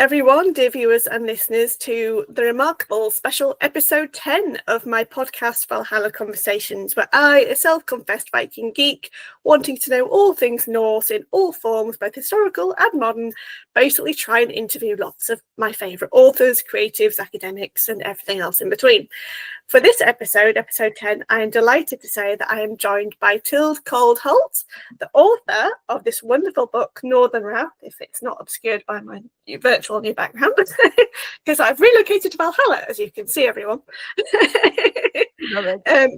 everyone, dear viewers and listeners, to the remarkable special episode 10 of my podcast Valhalla Conversations, where I, a self-confessed Viking geek, wanting to know all things Norse in all forms, both historical and modern, basically try and interview lots of my favourite authors, creatives, academics, and everything else in between. For this episode, episode 10, I am delighted to say that I am joined by Thilde Kold Holdt, the author of this wonderful book, Northern Wrath, if it's not obscured by my virtual new background, because I've relocated to Valhalla, as you can see, everyone.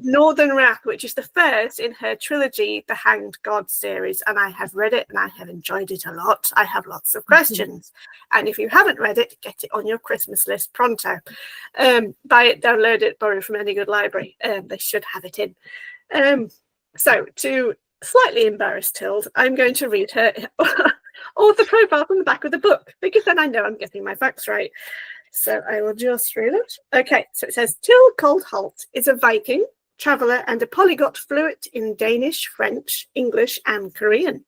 Northern Wrath, which is the first in her trilogy, The Hanged Gods series, and I have read it and I have enjoyed it a lot. I have lots of questions, and if you haven't read it, get it on your Christmas list pronto. Buy it, download it, borrow from any good library. They should have it in. So to slightly embarrass Thilde, I'm going to read her author profile from the back of the book, because then I know I'm getting my facts right. So I will just read it. Okay, so it says, Thilde Kold Holdt is a Viking, traveller and a polyglot fluent in Danish, French, English and Korean.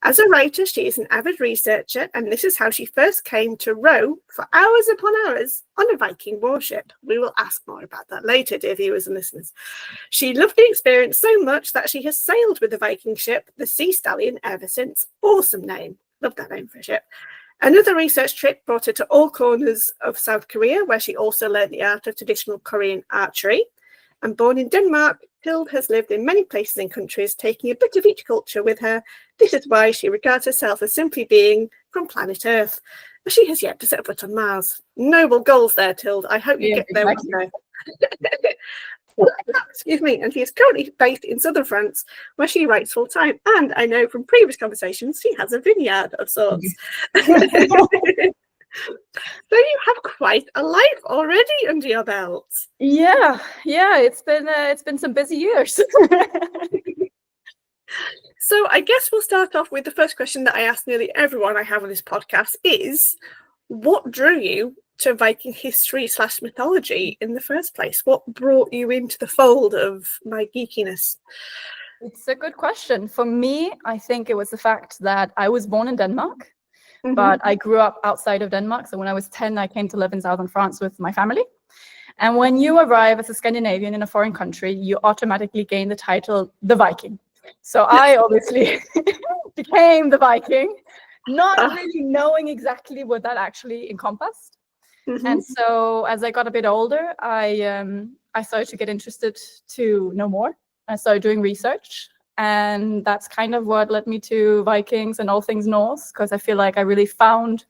As a writer, she is an avid researcher, and this is how she first came to row for hours upon hours on a Viking warship. We will ask more about that later, dear viewers and listeners. She loved the experience so much that she has sailed with the Viking ship, the Sea Stallion, ever since. Awesome name. Love that name for a ship. Another research trip brought her to all corners of South Korea, where she also learned the art of traditional Korean archery. And born in Denmark, Thilde has lived in many places and countries, taking a bit of each culture with her. This is why she regards herself as simply being from planet Earth. But she has yet to set foot on Mars. Noble goals there, Thilde. I hope you get there one day. Excuse me. And she is currently based in southern France, where she writes full time. And I know from previous conversations, she has a vineyard of sorts. So you have quite a life already under your belt. Yeah, it's been some busy years. So I guess we'll start off with the first question that I ask nearly everyone I have on this podcast is, what drew you to Viking history / mythology in the first place? What brought you into the fold of my geekiness? It's a good question. For me, I think it was the fact that I was born in Denmark. But I grew up outside of Denmark. So when I was 10, I came to live in southern France with my family. And when you arrive as a Scandinavian in a foreign country, you automatically gain the title, the Viking. So I obviously became the Viking, not really knowing exactly what that actually encompassed. And so as I got a bit older, I started to get interested to know more. I started doing research. And that's kind of what led me to Vikings and all things Norse, because I feel like I really found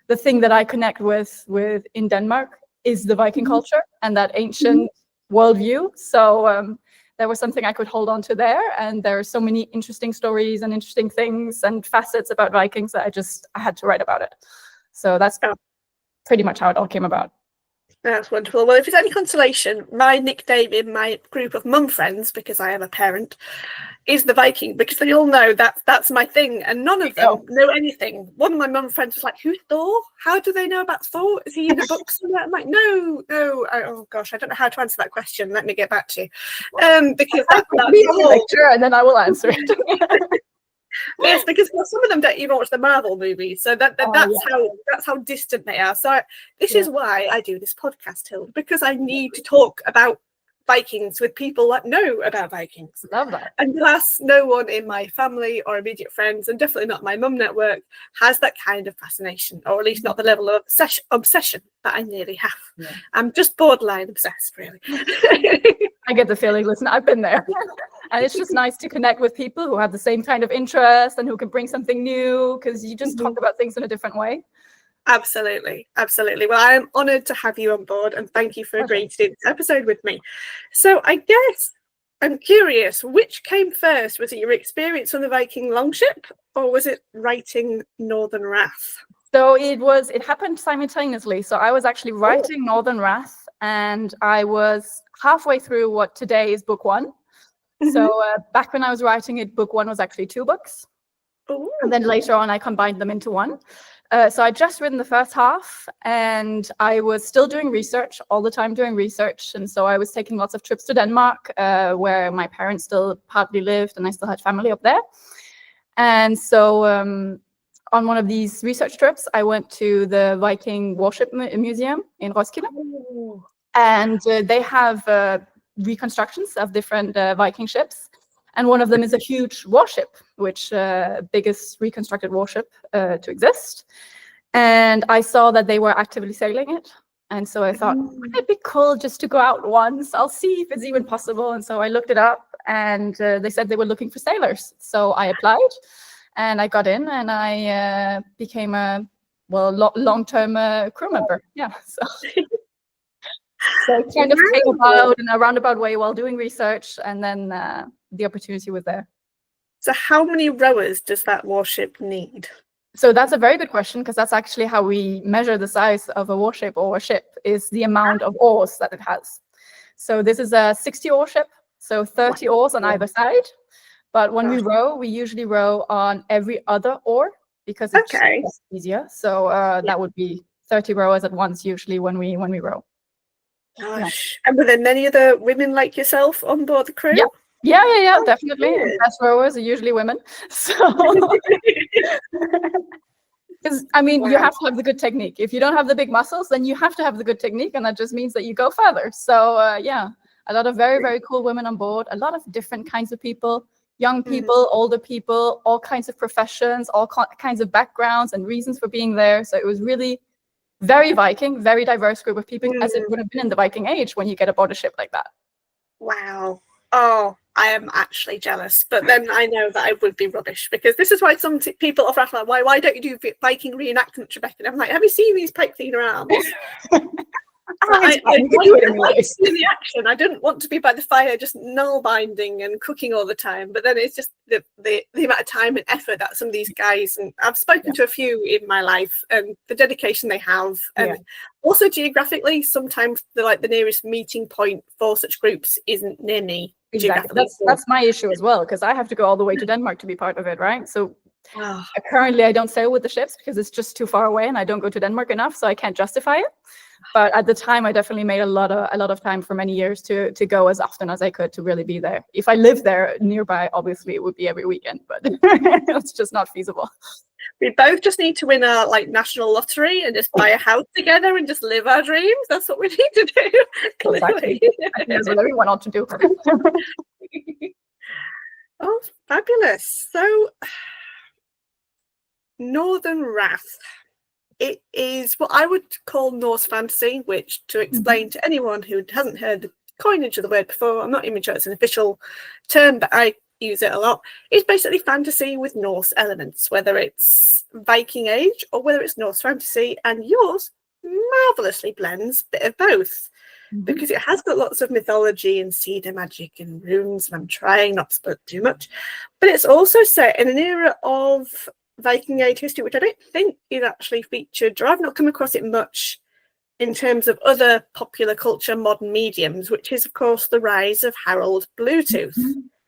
the thing that I connect with in Denmark is the Viking culture and that ancient worldview. So there was something I could hold on to there. And there are so many interesting stories and interesting things and facets about Vikings that I had to write about it. So that's pretty much how it all came about. That's wonderful. Well, if it's any consolation, my nickname in my group of mum friends, because I am a parent, is the Viking, because they all know that's my thing, and none of them know anything. One of my mum friends was like, "Who's Thor? How do they know about Thor? Is he in the books?" I'm like, no. Oh gosh, I don't know how to answer that question. Let me get back to you. Because that's picture, and then I will answer it. Yes, because some of them don't even watch the Marvel movies, so that's how distant they are. So this is why I do this podcast, Thilde, because I need to talk about Vikings with people that know about Vikings. Love that. And alas, no one in my family or immediate friends, and definitely not my mum network, has that kind of fascination, or at least not the level of obsession that I nearly have. Yeah. I'm just borderline obsessed, really. I get the feeling, listen, I've been there. And it's just nice to connect with people who have the same kind of interest and who can bring something new, because you just talk about things in a different way. Absolutely. Well, I am honoured to have you on board, and thank you for agreeing to do this episode with me. So I guess I'm curious, which came first? Was it your experience on the Viking longship, or was it writing Northern Wrath? So it happened simultaneously. So I was actually writing Northern Wrath, and I was halfway through what today is book 1. So back when I was writing it, book 1 was actually 2 books. Ooh. And then later on, I combined them into 1. So I just written the first half, and I was still doing research, all the time doing research. And so I was taking lots of trips to Denmark, where my parents still partly lived, and I still had family up there. And so on one of these research trips, I went to the Viking Warship Museum in Roskilde. Ooh. And they have reconstructions of different Viking ships. And one of them is a huge warship, which biggest reconstructed warship to exist. And I saw that they were actively sailing it. And so I thought, wouldn't it be cool just to go out once? I'll see if it's even possible. And so I looked it up, and they said they were looking for sailors. So I applied, and I got in, and I became a long-term crew member. Yeah. So it kind of came about in a roundabout way while doing research, and then the opportunity was there. So how many rowers does that warship need? So that's a very good question, because that's actually how we measure the size of a warship or a ship, is the amount of oars that it has. So this is a 60-oar ship, so 30 oars on either side. But when we row, we usually row on every other oar, because it's just easier. So that would be 30 rowers at once usually when we row. Gosh. Yeah. And were there many other women like yourself on board the crew? Yeah, definitely. And best rowers are usually women. So, because I mean, you have to have the good technique. If you don't have the big muscles, then you have to have the good technique, and that just means that you go further. So, a lot of very, very cool women on board. A lot of different kinds of people, young people, older people, all kinds of professions, all kinds of backgrounds and reasons for being there. So it was really very Viking, very diverse group of people, as it would have been in the Viking Age when you get aboard a ship like that. Wow. Oh, I am actually jealous. But then I know that I would be rubbish, because this is why some people often ask, like, why don't you do Viking reenactment, Rebecca? And I'm like, have you seen these pipe cleaner arms? I like to see the action. I didn't want to be by the fire just null binding and cooking all the time. But then it's just the amount of time and effort that some of these guys, and I've spoken to a few in my life, and the dedication they have. And also geographically, sometimes the nearest meeting point for such groups isn't near me. Exactly. That's my issue as well, because I have to go all the way to Denmark to be part of it, right? So currently I don't sail with the ships because it's just too far away, and I don't go to Denmark enough, so I can't justify it. But at the time, I definitely made a lot of time for many years to go as often as I could to really be there. If I lived there nearby, obviously it would be every weekend, but it's just not feasible. We both just need to win a national lottery and just buy a house together and just live our dreams. That's what we need to do. Exactly. I think that's what everyone ought to do. Oh, fabulous. So, Northern Wrath. It is what I would call Norse Fantasy, which, to explain to anyone who hasn't heard the coinage of the word before, I'm not even sure it's an official term, but I use it a lot. It's basically fantasy with Norse elements, whether it's Viking Age or whether it's Norse Fantasy, and yours marvelously blends a bit of both, because it has got lots of mythology and cedar magic and runes, and I'm trying not to spoil too much, but it's also set in an era of Viking Age history, which I don't think is actually featured, or I've not come across it much in terms of other popular culture modern mediums, which is, of course, the rise of Harald Bluetooth.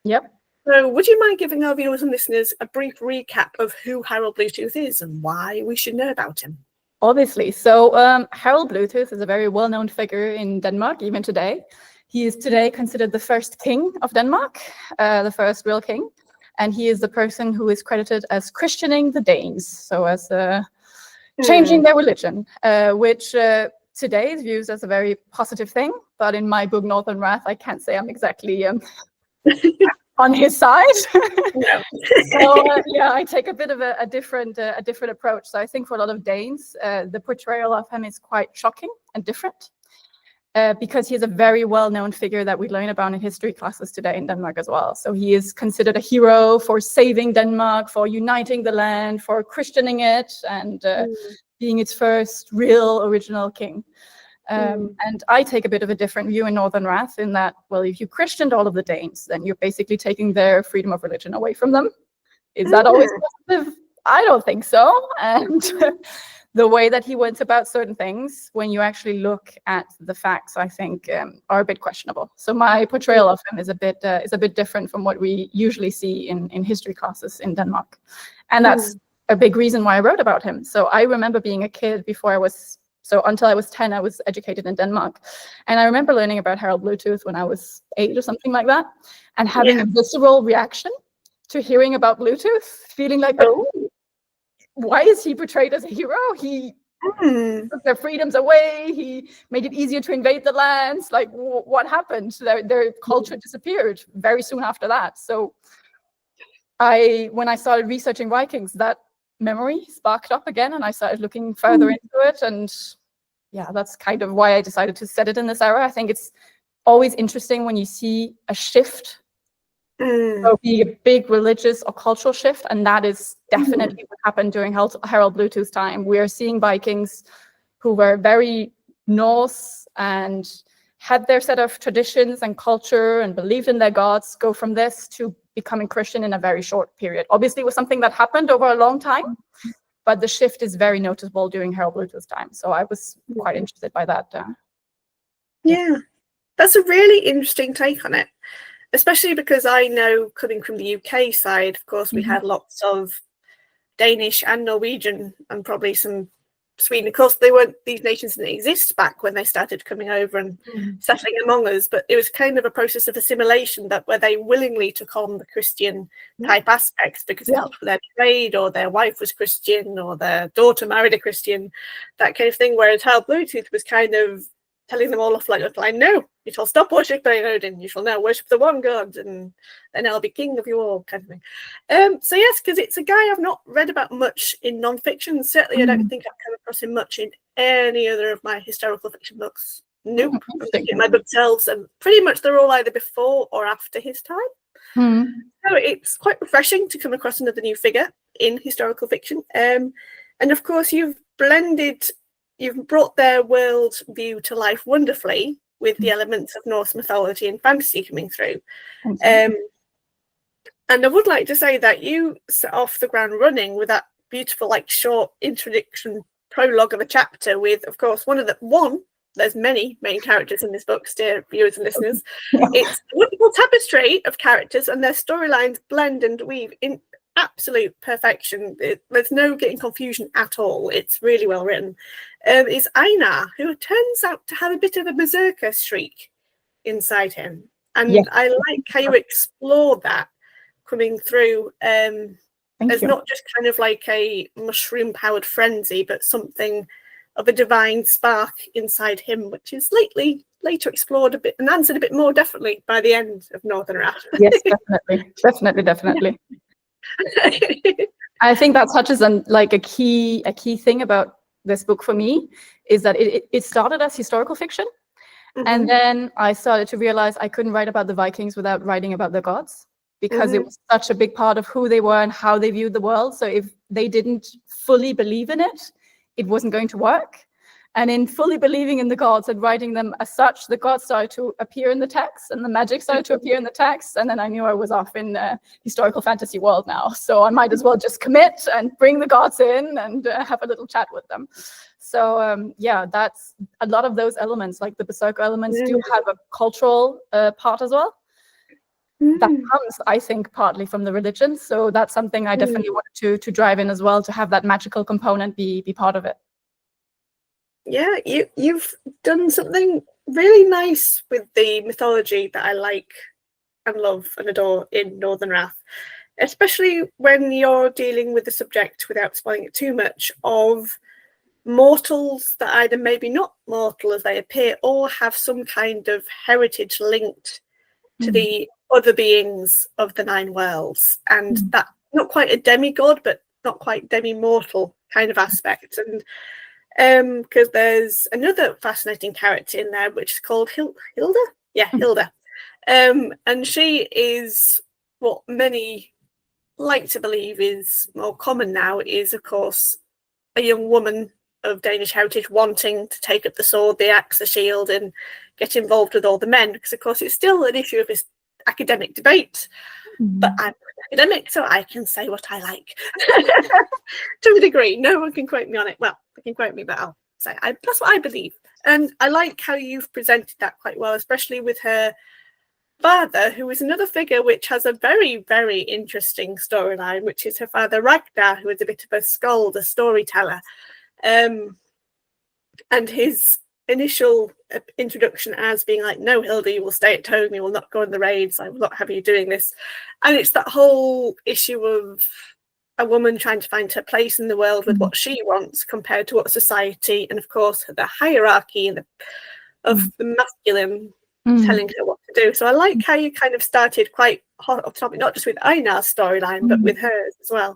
Yep. So would you mind giving our viewers and listeners a brief recap of who Harald Bluetooth is and why we should know about him? Obviously. So Harald Bluetooth is a very well-known figure in Denmark, even today. He is today considered the first king of Denmark, the first real king. And he is the person who is credited as Christianing the Danes, so as changing their religion, which today is viewed as a very positive thing. But in my book, Northern Wrath, I can't say I'm exactly on his side. So I take a bit of a different approach. So I think for a lot of Danes, the portrayal of him is quite shocking and different. Because he is a very well-known figure that we learn about in history classes today in Denmark as well. So he is considered a hero for saving Denmark, for uniting the land, for Christianing it, and being its first real original king. And I take a bit of a different view in Northern Wrath in that, well, if you Christianed all of the Danes, then you're basically taking their freedom of religion away from them. Is that always positive? I don't think so. And the way that he went about certain things, when you actually look at the facts, I think are a bit questionable. So my portrayal of him is a bit different from what we usually see in history classes in Denmark, and that's a big reason why I wrote about him. So I remember being a kid until I was 10, I was educated in Denmark, and I remember learning about Harald Bluetooth when I was 8 or something like that, and having a visceral reaction to hearing about Bluetooth, feeling like, why is he portrayed as a hero? He took their freedoms away. He made it easier to invade the lands. Like, what happened? Their culture disappeared very soon after that. So when I started researching Vikings, that memory sparked up again, and I started looking further into it. And yeah, that's kind of why I decided to set it in this era. I think it's always interesting when you see a shift, so be a big religious or cultural shift, and that is definitely what happened during Harald Bluetooth's time. We are seeing Vikings who were very Norse and had their set of traditions and culture and believed in their gods go from this to becoming Christian in a very short period. Obviously, it was something that happened over a long time, but the shift is very noticeable during Harald Bluetooth's time. So I was quite interested by that. Yeah, that's a really interesting take on it, especially because I know, coming from the UK side, of course, we had lots of Danish and Norwegian and probably some Sweden. Of course, these nations didn't exist back when they started coming over and settling among us, but it was kind of a process of assimilation where they willingly took on the Christian type aspects because it helped with their trade, or their wife was Christian, or their daughter married a Christian, that kind of thing. Whereas Harald Bluetooth was kind of telling them all off like, no, you shall stop worshipping Odin, you shall now worship the one god, and then I'll be king of you all, kind of thing. So yes, because it's a guy I've not read about much in non-fiction. Certainly I don't think I've come across him much in any other of my historical fiction books. Nope. I'm looking at my bookshelves, and pretty much they're all either before or after his time. So it's quite refreshing to come across another new figure in historical fiction. And of course, you've brought their world view to life wonderfully with the elements of Norse mythology and fantasy coming through. And I would like to say that you set off the ground running with that beautiful, like, short introduction prologue of a chapter with, of course, there's many main characters in this book, dear viewers and listeners. It's a wonderful tapestry of characters, and their storylines blend and weave in absolute perfection. There's no getting confusion at all. It's really well written. Is Einar, who turns out to have a bit of a berserker streak inside him. And I like how you explore that coming through as not just kind of like a mushroom-powered frenzy, but something of a divine spark inside him, which is later explored a bit and answered a bit more definitely by the end of Northern Wrath. Yes, definitely. I think that touches on like a key thing about this book for me, is that it started as historical fiction, and then I started to realize I couldn't write about the Vikings without writing about the gods, because it was such a big part of who they were and how they viewed the world. So if they didn't fully believe in it, it wasn't going to work. And in fully believing in the gods and writing them as such, the gods started to appear in the text, and the magic started to appear in the text. And then I knew I was off in a historical fantasy world now. So I might as well just commit and bring the gods in and have a little chat with them. So that's a lot of those elements, like the berserker elements, do have a cultural part as well. That comes, I think, partly from the religion. So that's something I definitely wanted to drive in as well, to have that magical component be part of it. Yeah, you've done something really nice with the mythology that I like and love and adore in Northern Wrath, especially when you're dealing with the subject, without spoiling it too much, of mortals that either maybe not mortal as they appear, or have some kind of heritage linked to the other beings of the Nine Worlds, and that not quite a demigod, but not quite demi-mortal kind of aspect. And because there's another fascinating character in there, which is called Hilda. Hilda. And she is what many like to believe is more common now, is of course a young woman of Danish heritage wanting to take up the sword, the axe, the shield, and get involved with all the men, because of course it's still an issue of this academic debate. But I'm academic, so I can say what I like to a degree. No one can quote me on it. Well, they can quote me, but I'll say that's what I believe. And I like how you've presented that quite well, especially with her father, who is another figure which has a very, very interesting storyline, which is her father Ragnar, who is a bit of a skald, a storyteller. And his initial introduction as being like, no, Hilda, you will stay at home, you will not go on the raids, I will not have you doing this. And it's that whole issue of a woman trying to find her place in the world with what she wants compared to what society and, of course, the hierarchy of the masculine telling her what to do. So I like how you kind of started quite hot off topic, not just with Einar's storyline, but with hers as well.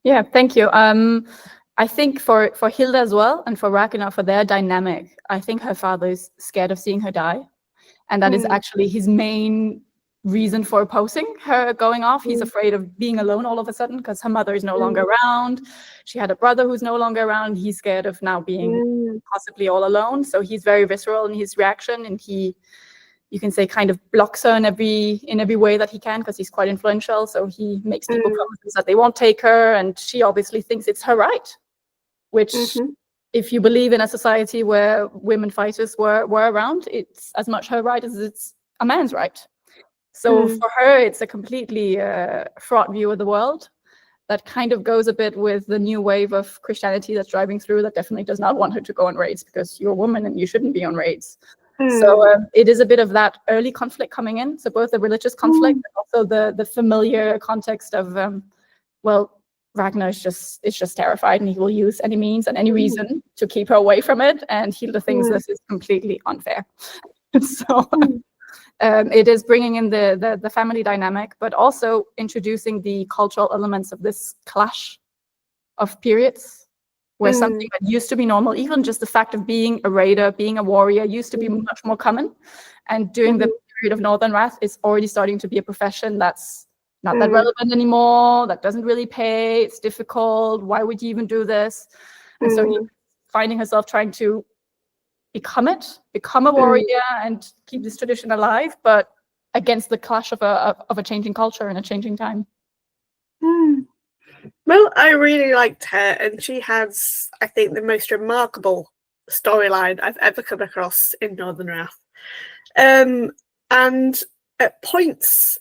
Yeah, thank you. I think for Hilda as well, and for Ragnar, for their dynamic, I think her father is scared of seeing her die. And that is actually his main reason for opposing her going off. He's afraid of being alone all of a sudden because her mother is no longer around. She had a brother who's no longer around. He's scared of now being possibly all alone. So he's very visceral in his reaction, and he, you can say, kind of blocks her in every way that he can because he's quite influential. So he makes people promises that they won't take her, and she obviously thinks it's her right, which if you believe in a society where women fighters were around, it's as much her right as it's a man's right. So for her, it's a completely fraught view of the world that kind of goes a bit with the new wave of Christianity that's driving through, that definitely does not want her to go on raids because you're a woman and you shouldn't be on raids. So it is a bit of that early conflict coming in. So both the religious conflict, but also the familiar context of, well, Ragnar is just terrified, and he will use any means and any reason to keep her away from it. And Hilda thinks this is completely unfair. So it is bringing in the family dynamic, but also introducing the cultural elements of this clash of periods, where something that used to be normal, even just the fact of being a raider, being a warrior, used to be much more common. And during the period of Northern Wrath, it's already starting to be a profession that's not that relevant anymore, that doesn't really pay, it's difficult, why would you even do this? And so you're finding herself trying to become a warrior and keep this tradition alive, but against the clash of a changing culture and a changing time. Well, I really liked her, and she has, I think, the most remarkable storyline I've ever come across in Northern Wrath. And at points,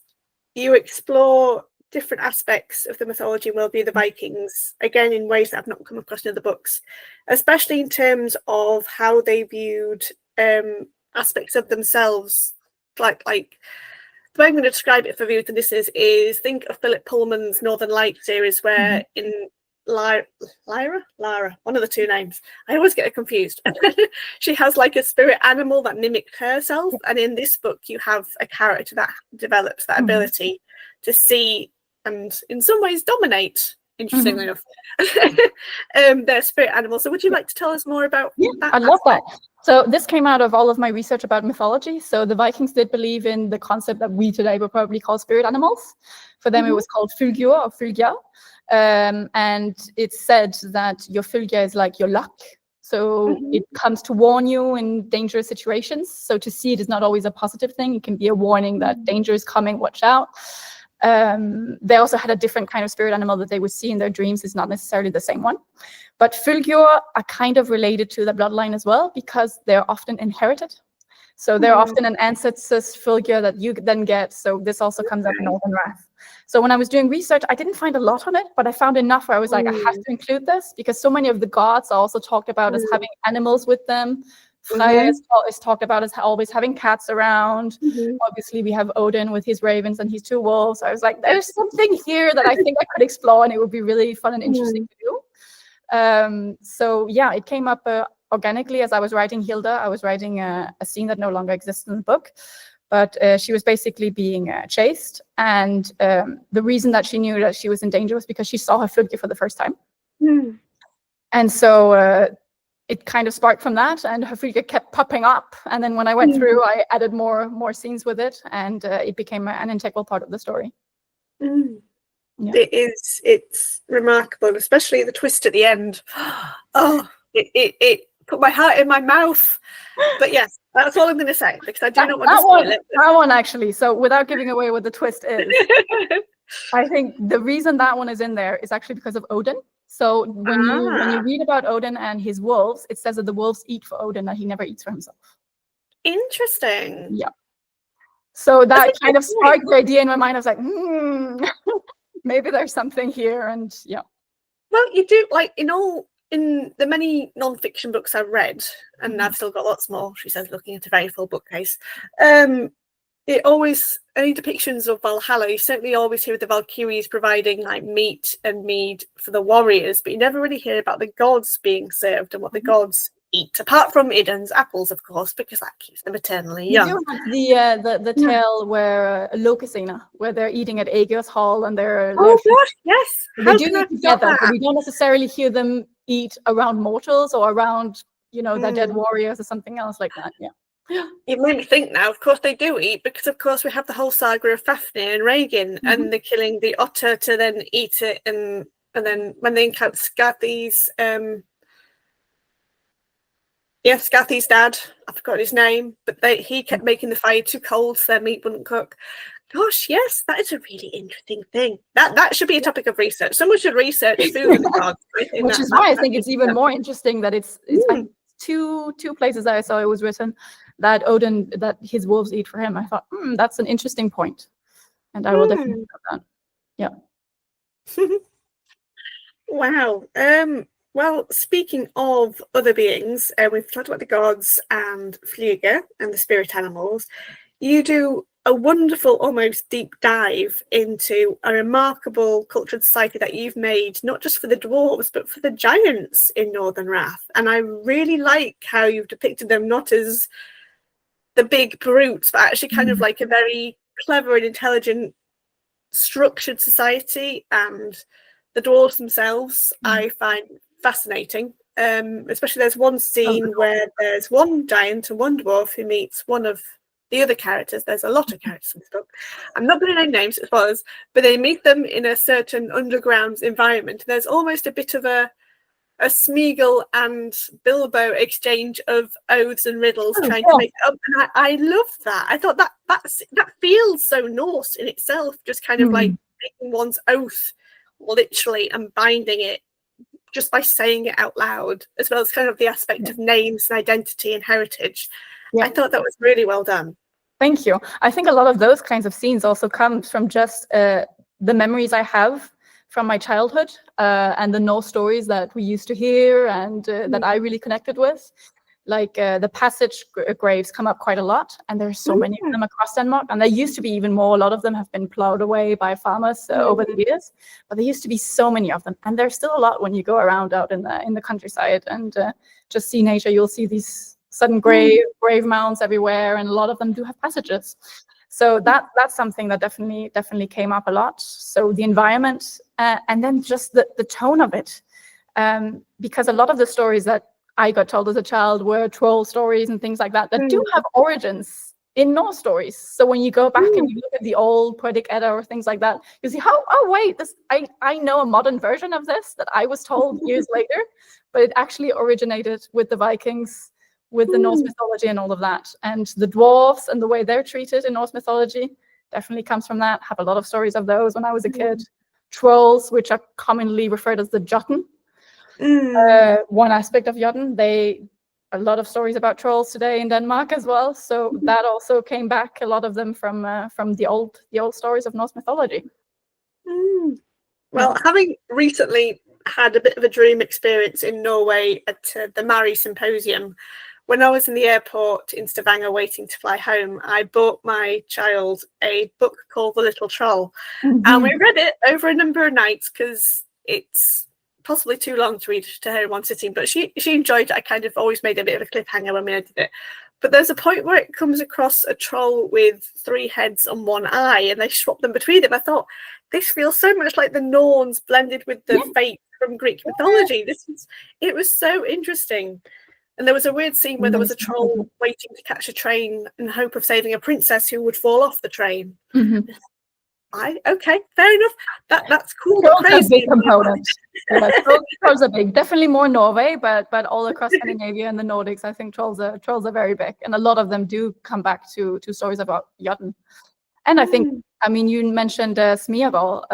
you explore different aspects of the mythology and worldview of the Vikings, again, in ways that I've not come across in other books, especially in terms of how they viewed aspects of themselves. Like the way I'm going to describe it for viewers and listeners is, think of Philip Pullman's Northern Light series, where in Lara, one of the two names, I always get it confused. She has like a spirit animal that mimicked herself, and in this book you have a character that develops that ability to see and in some ways dominate, interestingly enough, their spirit animal. So would you like to tell us more about that? I'd love that. So this came out of all of my research about mythology. So the Vikings did believe in the concept that we today would probably call spirit animals. For them, it was called fylgjur or fylgja. And it's said that your fylgja is like your luck. So it comes to warn you in dangerous situations. So to see it is not always a positive thing. It can be a warning that danger is coming, watch out. They also had a different kind of spirit animal that they would see in their dreams. It's not necessarily the same one. But fylgjur are kind of related to the bloodline as well, because they're often inherited. So they're often an ancestor's fylgja that you then get. So this also comes up in Northern Wrath. So when I was doing research, I didn't find a lot on it, but I found enough where I was like, I have to include this, because so many of the gods are also talked about as having animals with them. Freya is talked about as always having cats around. Obviously, we have Odin with his ravens and his two wolves. So I was like, there's something here that I think I could explore, and it would be really fun and interesting to do. So yeah, it came up organically as I was writing Hilda. I was writing a scene that no longer exists in the book, but she was basically being chased, and the reason that she knew that she was in danger was because she saw her fylgja for the first time. And so it kind of sparked from that, and her fylgja kept popping up. And then when I went through, I added more scenes with it, and it became an integral part of the story. Yeah. It's remarkable, especially the twist at the end. It put my heart in my mouth. But yes, that's all I'm going to say, because I do not want to spoil it. That one, actually. So without giving away what the twist is, I think the reason that one is in there is actually because of Odin. So when you read about Odin and his wolves, it says that the wolves eat for Odin, that he never eats for himself. Interesting. Yeah. So that kind of sparked the idea in my mind. I was like, maybe there's something here, and yeah. Well, you do, like, in the many non-fiction books I've read, and I've still got lots more, she says, looking at a very full bookcase, any depictions of Valhalla, you certainly always hear the Valkyries providing like meat and mead for the warriors, but you never really hear about the gods being served and what the gods eat, apart from Idun's apples, of course, because that keeps them eternally young. You do have the tale where Lokasena, where they're eating at Aegir's hall and they're gosh, yes. They do eat together, but we don't necessarily hear them eat around mortals or around, their dead warriors or something else like that. Yeah. You made me think now. Of course they do eat, because of course we have the whole saga of Fafnir and Regin, and the killing the otter to then eat it, and then when they encounter Skathi's Skathi's dad, I forgot his name, but he kept making the fire too cold so their meat wouldn't cook. Gosh, yes, that is a really interesting thing. That should be a topic of research. Someone should research food and gods. Which is why I think it's even more interesting that it's two places that I saw it was written that Odin, that his wolves eat for him. I thought, that's an interesting point, and I will definitely have that. Yeah. Wow. Well, speaking of other beings, we've talked about the gods and Fluga and the spirit animals. You do a wonderful, almost deep dive into a remarkable cultural society that you've made, not just for the dwarves, but for the giants in Northern Wrath. And I really like how you've depicted them not as the big brutes, but actually kind of like a very clever and intelligent, structured society. And the dwarves themselves, I find fascinating. Especially there's one scene where there's one giant and one dwarf who meets one of the other characters. There's a lot of characters in this book. I'm not going to name names as far as, but they meet them in a certain underground environment. There's almost a bit of a Smeagol and Bilbo exchange of oaths and riddles trying to make it up. And I love that. I thought that feels so Norse in itself, just kind of like taking one's oath literally and binding it just by saying it out loud, as well as kind of the aspect of names and identity and heritage. I thought that was really well done. Thank you. I think a lot of those kinds of scenes also comes from just the memories I have from my childhood and the Norse stories that we used to hear and that I really connected with. Like the passage graves come up quite a lot, and there's so many of them across Denmark. And there used to be even more. A lot of them have been plowed away by farmers over the years, but there used to be so many of them. And there's still a lot when you go around out in the countryside and just see nature. You'll see these sudden grave mounds everywhere, and a lot of them do have passages. So that's something that definitely came up a lot. So the environment and then just the tone of it, because a lot of the stories that I got told as a child were troll stories and things like that do have origins in Norse stories. So when you go back and you look at the old Poetic Edda or things like that, you see wait, this I know a modern version of this that I was told years later, but it actually originated with the Vikings, with the Norse mythology and all of that. And the dwarves and the way they're treated in Norse mythology definitely comes from that. Have a lot of stories of those when I was a kid. Trolls, which are commonly referred as the Jotun. One aspect of Jotun. A lot of stories about trolls today in Denmark as well. So that also came back, a lot of them from the old stories of Norse mythology. Well, having recently had a bit of a dream experience in Norway at the Mari Symposium, when I was in the airport in Stavanger waiting to fly home, I bought my child a book called The Little Troll. And we read it over a number of nights because it's possibly too long to read to her in one sitting, but she enjoyed it. I kind of always made a bit of a cliffhanger when we ended it. But there's a point where it comes across a troll with 3 heads and 1 eye, and they swap them between them. I thought, this feels so much like the Norns blended with the fate from Greek mythology. It was so interesting. And there was a weird scene where there was a troll waiting to catch a train in the hope of saving a princess who would fall off the train. Okay, fair enough. That's cool. Trolls are a big component. Trolls are big. Definitely more Norway, but all across Scandinavia and the Nordics, I think trolls are very big, and a lot of them do come back to stories about Jotun. And I think, you mentioned Smeagol.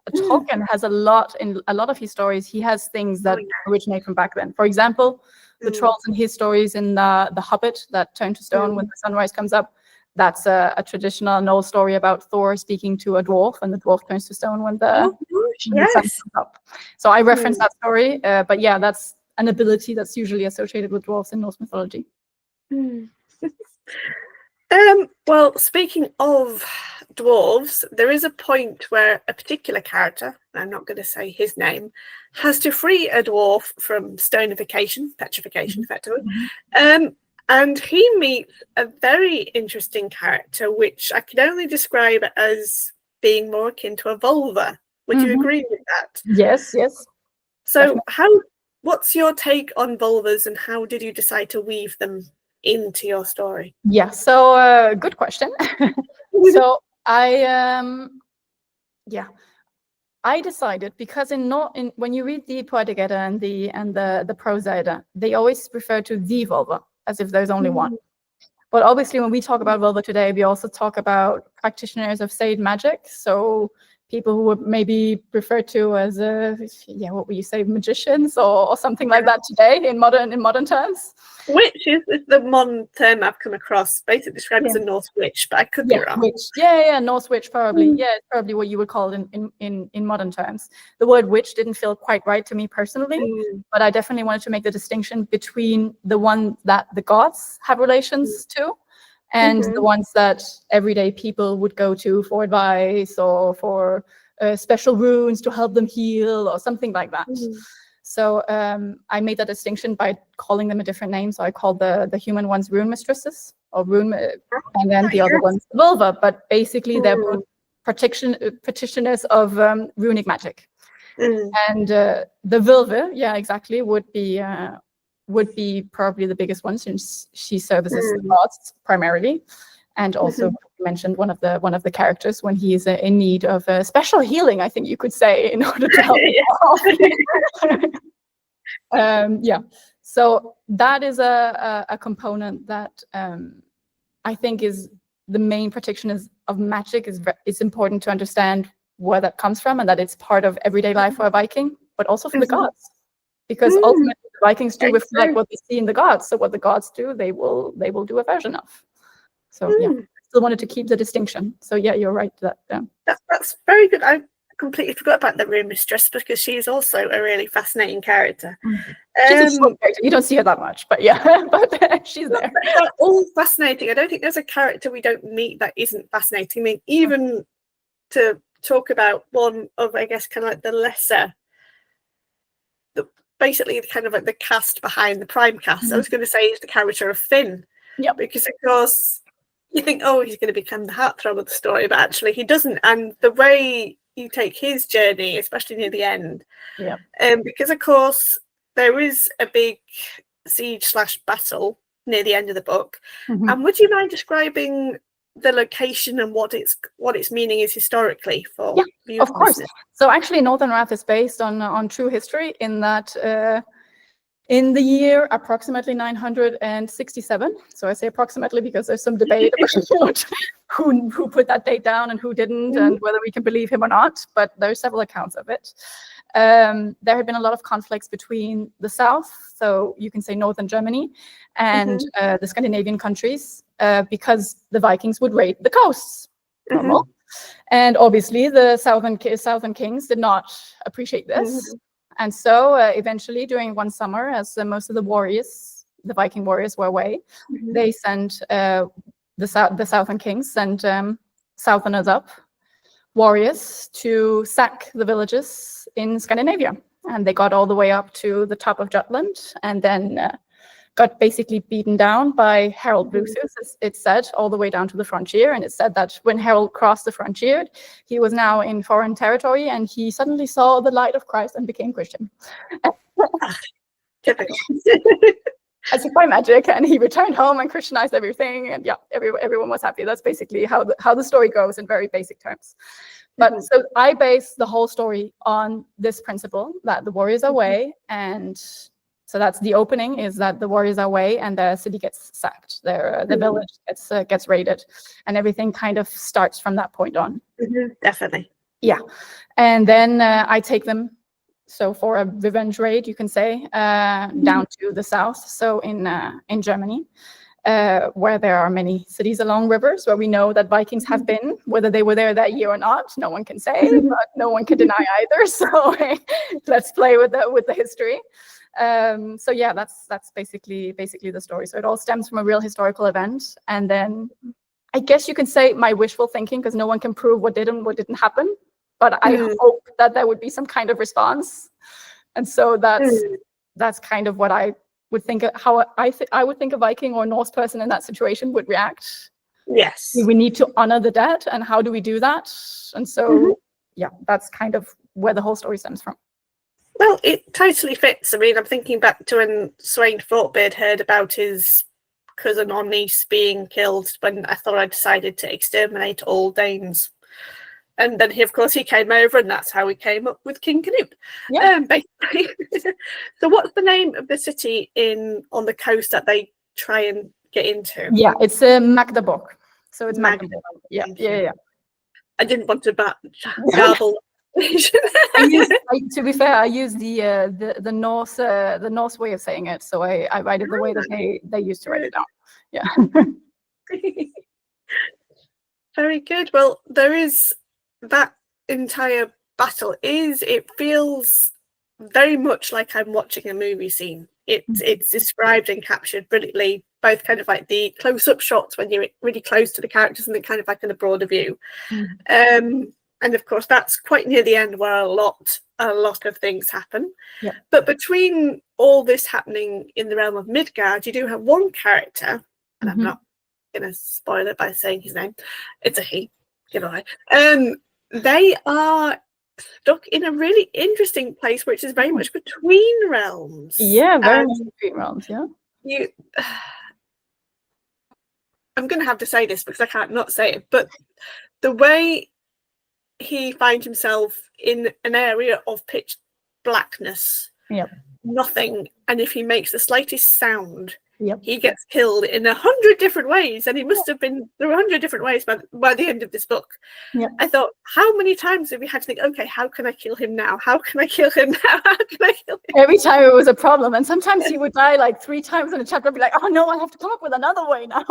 Tolkien has a lot of his stories. He has things that originate from back then. For example, the trolls in his stories in the Hobbit that turn to stone when the sunrise comes up. That's a traditional Norse story about Thor speaking to a dwarf, and the dwarf turns to stone when the sun comes up. So I reference that story, but yeah, that's an ability that's usually associated with dwarves in Norse mythology. Well, speaking of dwarves, there is a point where a particular character, I'm not going to say his name, has to free a dwarf from stonification, petrification, effectively. And he meets a very interesting character, which I can only describe as being more akin to a vulva. Would you agree with that? Yes. So what's your take on vulvas, and how did you decide to weave them into your story? Yeah, so good question. So I decided, because when you read the Poetic Edda and the Prose Edda, they always refer to the vulva as if there's only one. But obviously, when we talk about vulva today, we also talk about practitioners of sage magic. So people who would maybe referred to as what would you say, magicians or something like that today in modern terms. Witch is the modern term I've come across. Basically described as a Norse witch, but I could be wrong. Witch. Yeah, Norse witch probably. Yeah, it's probably what you would call it in modern terms. The word witch didn't feel quite right to me personally, but I definitely wanted to make the distinction between the one that the gods have relations to and the ones that everyday people would go to for advice or for special runes to help them heal or something like that. So I made that distinction by calling them a different name. So I called the human ones rune mistresses or rune, and then the other ones vulva. But basically, they're both practitioners of runic magic. And the vulva, yeah, exactly, would be probably the biggest one, since she services the gods primarily, and also mentioned one of the characters when he is in need of special healing, I think you could say, in order to help him. So that is a component that I think is the main protection of magic. It's important to understand where that comes from, and that it's part of everyday life for a Viking, but also for the gods, because ultimately the Vikings do reflect what they see in the gods. So what the gods do, they will do a version of. So still wanted to keep the distinction. So yeah, you're right. That's very good. I completely forgot about the rune mistress, because she's also a really fascinating character. She's a short character. You don't see her that much, but yeah, but she's there. They're all fascinating. I don't think there's a character we don't meet that isn't fascinating. I mean, even to talk about one of, I guess, kind of like the lesser, basically kind of like the cast behind the prime cast. I was going to say is the character of Finn. Yeah, because of course you think, oh, he's going to become the heartthrob of the story, but actually he doesn't. And the way you take his journey, especially near the end, because of course there is a big siege/battle near the end of the book. And would you mind describing the location and what its meaning is historically for viewers? Of course. So actually, Northern Wrath is based on true history, in that in the year approximately 967. So I say approximately because there's some debate about who put that date down and who didn't, and whether we can believe him or not. But there are several accounts of it. There had been a lot of conflicts between the south, so you can say northern Germany, and the Scandinavian countries, because the Vikings would raid the coasts. Normal. And obviously the southern kings did not appreciate this. And so eventually, during one summer, as most of the Viking warriors were away, they sent the southern kings sent southerners up, warriors, to sack the villages in Scandinavia. And they got all the way up to the top of Jutland, and then got basically beaten down by Harald Bluetooth, as it said, all the way down to the frontier. And it said that when Harald crossed the frontier, he was now in foreign territory, and he suddenly saw the light of Christ and became Christian. Typical. As if by magic, and he returned home and Christianized everything, and everyone was happy. That's basically how the story goes in very basic terms. But so I base the whole story on this principle that the warriors are away, and so that's the opening, is that the warriors are away and the city gets sacked. The village gets raided, and everything kind of starts from that point on. Definitely. Yeah, and then I take them, so for a revenge raid, you can say, down to the south. So in Germany, where there are many cities along rivers where we know that Vikings have been. Whether they were there that year or not, no one can say, but no one can deny either. So let's play with the history. So yeah, that's basically the story. So it all stems from a real historical event, and then I guess you can say my wishful thinking, because no one can prove what did and what didn't happen. But I hope that there would be some kind of response. And so that's kind of what I would think, how I would think a Viking or Norse person in that situation would react. Yes. We need to honor the dead, and how do we do that? And so, yeah, that's kind of where the whole story stems from. Well, it totally fits. I mean, I'm thinking back to when Sweyn Forkbeard heard about his cousin or niece being killed when I thought I decided to exterminate all Danes. And then, of course, he came over, and that's how we came up with King Canute. Yeah. Basically. So what's the name of the city on the coast that they try and get into? Yeah, it's Magdeburg. So it's Magdeburg. Yeah. I didn't want to garble. To be fair, I use the Norse way of saying it, so I write it the way that they used to write it down. Yeah. Very good. Well, there is that entire battle. It feels very much like I'm watching a movie scene. It's described and captured brilliantly, both kind of like the close-up shots when you're really close to the characters, and then kind of like in a broader view. And of course, that's quite near the end where a lot of things happen. Yeah. But between all this happening in the realm of Midgard, you do have one character, and I'm not going to spoil it by saying his name. It's a he. Give away. They are stuck in a really interesting place, which is very much between realms. Yeah, very much between realms. Yeah. I'm going to have to say this because I can't not say it, but the way he finds himself in an area of pitch blackness, nothing, and if he makes the slightest sound, he gets killed in 100 different ways, and he must have been through 100 different ways by the end of this book. I thought, how many times have we had to think, okay, how can I kill him now? How can I kill him now? How can I kill him? Every time it was a problem, and sometimes he would die like 3 times in a chapter and be like, oh no, I have to come up with another way now.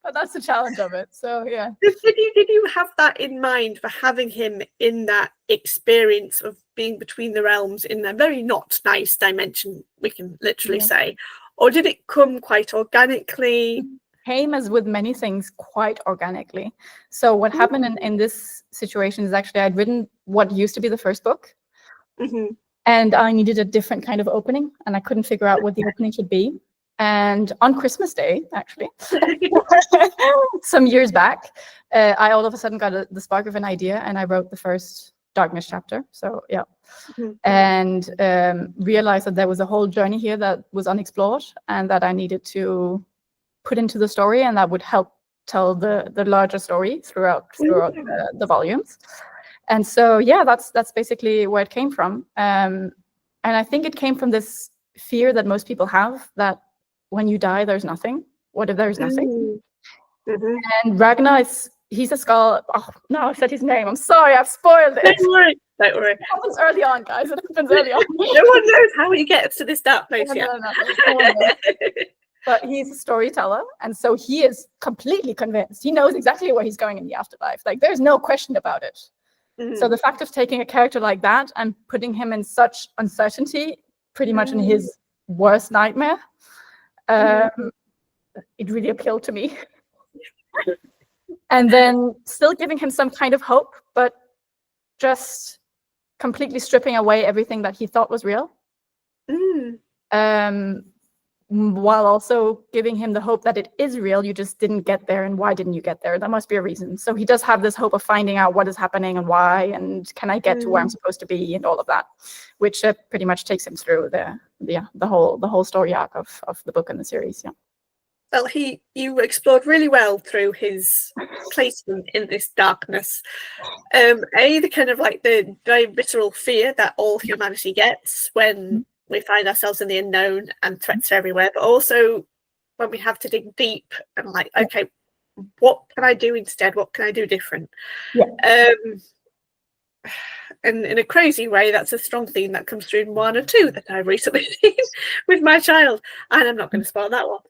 But that's the challenge of it. So yeah. Did you have that in mind for having him in that experience of being between the realms in a very not nice dimension, we can literally say, or did it come quite organically? It came, as with many things, quite organically. So what happened in this situation is actually I'd written what used to be the first book, and I needed a different kind of opening, and I couldn't figure out what the opening should be. And on Christmas Day, actually, some years back, I all of a sudden got the spark of an idea, and I wrote the first Darkness chapter. So yeah, and realized that there was a whole journey here that was unexplored, and that I needed to put into the story, and that would help tell the larger story throughout the volumes. And so yeah, that's basically where it came from. And I think it came from this fear that most people have, that when you die, there's nothing. What if there's nothing? And Ragnar he's a skull. Oh, no, I said his name. I'm sorry, I've spoiled it. Don't worry. It happens early on, guys. It happens early on. No one knows how he gets to this dark place yet. No. But he's a storyteller, and so he is completely convinced. He knows exactly where he's going in the afterlife. Like, there's no question about it. So the fact of taking a character like that and putting him in such uncertainty, pretty much in his worst nightmare, it really appealed to me. And then still giving him some kind of hope, but just completely stripping away everything that he thought was real. While also giving him the hope that it is real, you just didn't get there, and why didn't you get there? There must be a reason. So he does have this hope of finding out what is happening and why, and can I get to where I'm supposed to be, and all of that, which pretty much takes him through the whole story arc of the book and the series. Yeah. Well, you explored really well through his placement in this darkness. The kind of like the very visceral fear that all humanity gets when we find ourselves in the unknown and threats are everywhere, but also when we have to dig deep and like, okay, what can I do instead? What can I do different? And in a crazy way, that's a strong theme that comes through in 1 or 2 that I've recently seen with my child, and I'm not going to spoil that one.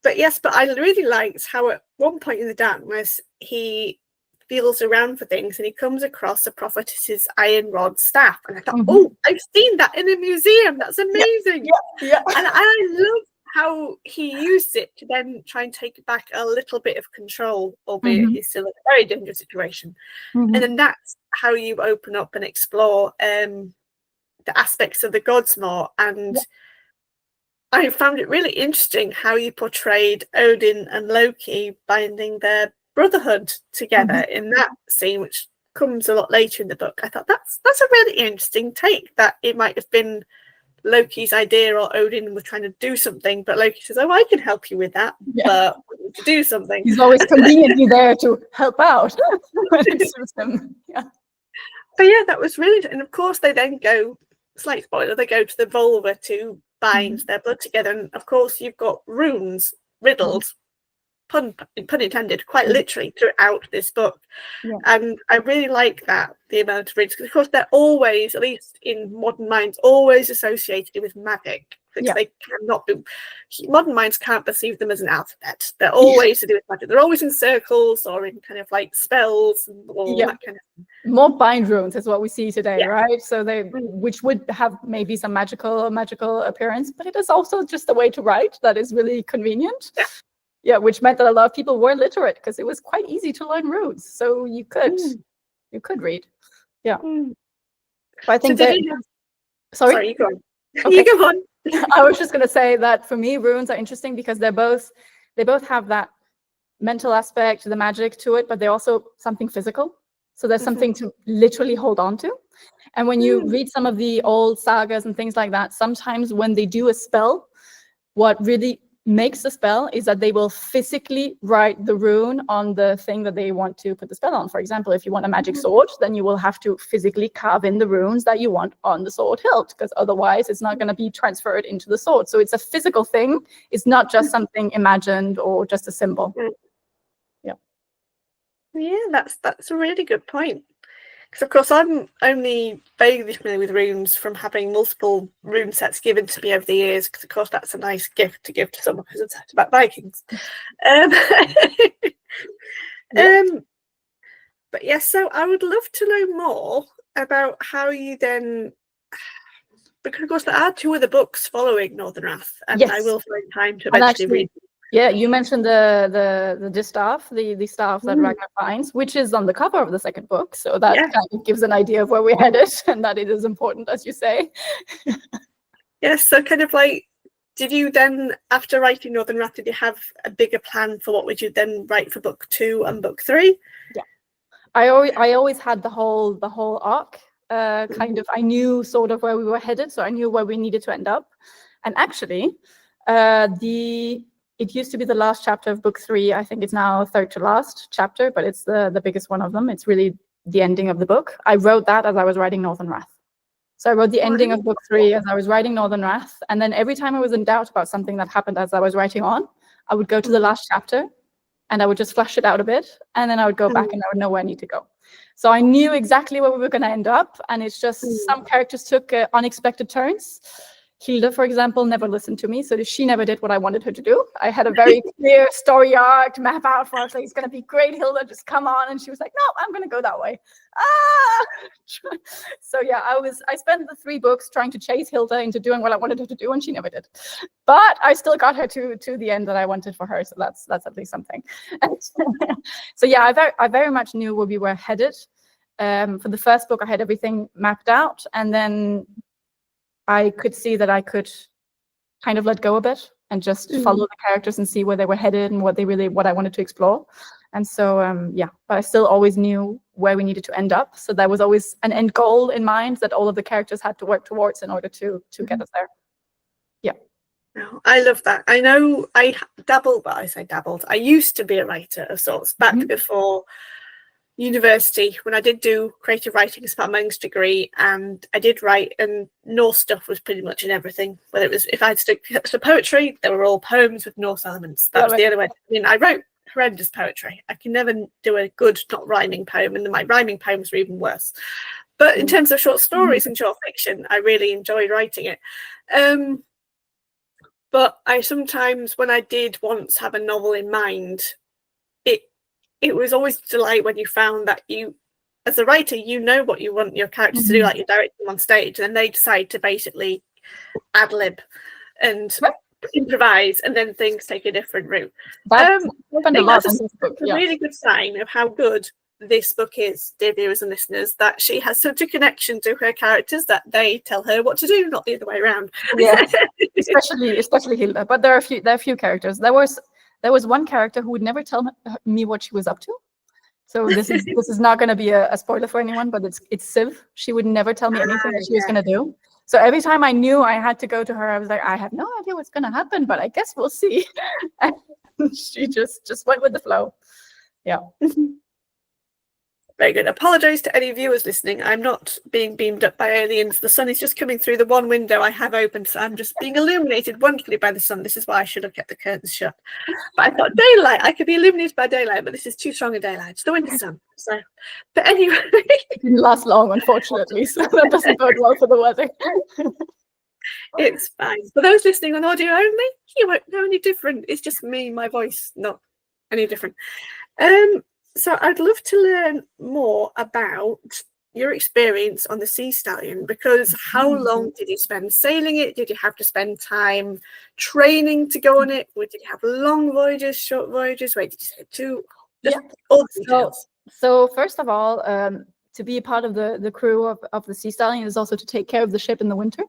But I really liked how at one point in the darkness he feels around for things, and he comes across a prophetess's iron rod staff, and I thought, oh, I've seen that in a museum. That's amazing. And I love how he used it to then try and take back a little bit of control, albeit he's still in a very dangerous situation. And then that's how you open up and explore the aspects of the gods more. And I found it really interesting how you portrayed Odin and Loki binding their brotherhood together in that scene, which comes a lot later in the book. I thought that's a really interesting take, that it might have been Loki's idea, or Odin was trying to do something, but Loki says, "Oh, I can help you with that, but we need to do something." He's always conveniently there to help out when it suits him. Yeah. But yeah, that was really, and of course they then go, slight spoiler, they go to the vulva to bind their blood together, and of course you've got runes riddled, pun intended, quite literally throughout this book. And I really like that, the amount of runes, because of course they're always, at least in modern minds, always associated with magic, because they cannot be, modern minds can't perceive them as an alphabet. They're always to do with magic. They're always in circles or in kind of like spells and all that kind of thing. More bind runes is what we see today, right? So they, which would have maybe some magical appearance, but it is also just a way to write that is really convenient. Yeah, which meant that a lot of people were literate because it was quite easy to learn runes. So you could read. Yeah. But I think sorry, you go on. Okay. You go on. I was just going to say that for me, runes are interesting because they both have that mental aspect, the magic to it, but they're also something physical. So there's something to literally hold on to. And when you read some of the old sagas and things like that, sometimes when they do a spell, what really makes the spell is that they will physically write the rune on the thing that they want to put the spell on. For example, if you want a magic sword, then you will have to physically carve in the runes that you want on the sword hilt, because otherwise it's not going to be transferred into the sword. So it's a physical thing. It's not just something imagined or just a symbol. Yeah, that's a really good point. Because of course I'm only vaguely familiar with runes from having multiple rune sets given to me over the years, because of course that's a nice gift to give to someone who's upset about Vikings. But yes, so I would love to know more about how you then, because of course there are 2 other books following Northern Wrath, and I will find time to eventually read. Yeah, you mentioned the distaff, the staff that Ragnar finds, which is on the cover of the second book. So that kind of gives an idea of where we're headed, and that it is important, as you say. Yes, so kind of like, did you then, after writing Northern Wrath, did you have a bigger plan for what would you then write for book 2 and book 3? Yeah, I always had the whole arc. Kind of, I knew sort of where we were headed, so I knew where we needed to end up. And actually, it used to be the last chapter of book 3. I think it's now third to last chapter, but it's the biggest one of them. It's really the ending of the book. I wrote that as I was writing Northern Wrath. So I wrote the ending of book 3 as I was writing Northern Wrath. And then every time I was in doubt about something that happened as I was writing on, I would go to the last chapter and I would just flesh it out a bit. And then I would go back and I would know where I need to go. So I knew exactly where we were going to end up. And it's just some characters took unexpected turns. Thilde, for example, never listened to me, so she never did what I wanted her to do. I had a very clear story arc to map out for us. Like, it's going to be great, Thilde, just come on. And she was like, no, I'm going to go that way. So yeah, I spent the 3 books trying to chase Thilde into doing what I wanted her to do, and she never did. But I still got her to the end that I wanted for her, so that's at least something. So yeah, I very much knew where we were headed. For the first book, I had everything mapped out, and then I could see that I could kind of let go a bit and just follow the characters and see where they were headed and what I wanted to explore. And so, but I still always knew where we needed to end up. So there was always an end goal in mind that all of the characters had to work towards in order to get us there. Yeah. Oh, I love that. I know I dabbled. I used to be a writer of sorts back before university, when I did do creative writing as part of my English degree, and I did write, and Norse stuff was pretty much in everything. Whether it was, if I had to poetry, they were all poems with Norse elements. That was the other way. I mean, I wrote horrendous poetry. I can never do a good, not rhyming poem, and my rhyming poems were even worse. But in terms of short stories and short fiction, I really enjoyed writing it. But I sometimes, when I did once have a novel in mind, it was always a delight when you found that you, as a writer, you know what you want your characters to do, like you direct them on stage, and then they decide to basically ad-lib and improvise, and then things take a different route. That's I happened a think lot that's in this book. a really good sign of how good this book is, dear viewers and listeners, that she has such a connection to her characters that they tell her what to do, not the other way around. Yeah, especially Hilda. But there are a few characters. There was one character who would never tell me what she was up to. So this is not going to be a spoiler for anyone, but it's Civ. She would never tell me anything that she was going to do. So every time I knew I had to go to her, I was like, I have no idea what's going to happen, but I guess we'll see. And she just went with the flow. Yeah. Very good. Apologise to any viewers listening. I'm not being beamed up by aliens. The sun is just coming through the one window I have open, so I'm just being illuminated wonderfully by the sun. This is why I should have kept the curtains shut. But I thought daylight, I could be illuminated by daylight, but this is too strong a daylight. It's the winter sun. So, but anyway, it didn't last long, unfortunately. So that doesn't bode well for the weather. It's fine. For those listening on audio only, you won't know any different. It's just me, my voice, not any different. So I'd love to learn more about your experience on the Sea Stallion, because how long did you spend sailing it? Did you have to spend time training to go on it? Or did you have long voyages, short voyages? Wait, did you say two? Just all the details. So first of all, to be a part of the crew of the Sea Stallion is also to take care of the ship in the winter.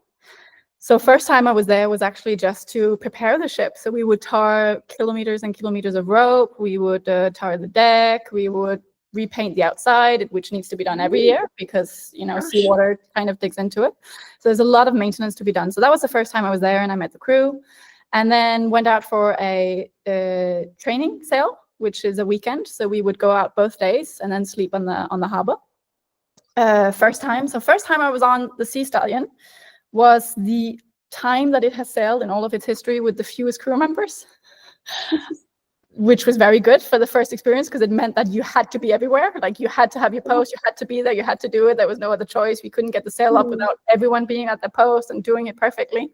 So first time I was there was actually just to prepare the ship. So we would tar kilometers and kilometers of rope. We would tar the deck. We would repaint the outside, which needs to be done every year because, seawater kind of digs into it. So there's a lot of maintenance to be done. So that was the first time I was there, and I met the crew, and then went out for a training sail, which is a weekend. So we would go out both days and then sleep on the harbor. First time I was on the Sea Stallion was the time that it has sailed in all of its history with the fewest crew members, which was very good for the first experience because it meant that you had to be everywhere. Like you had to have your post, you had to be there, you had to do it. There was no other choice. We couldn't get the sail up without everyone being at the post and doing it perfectly.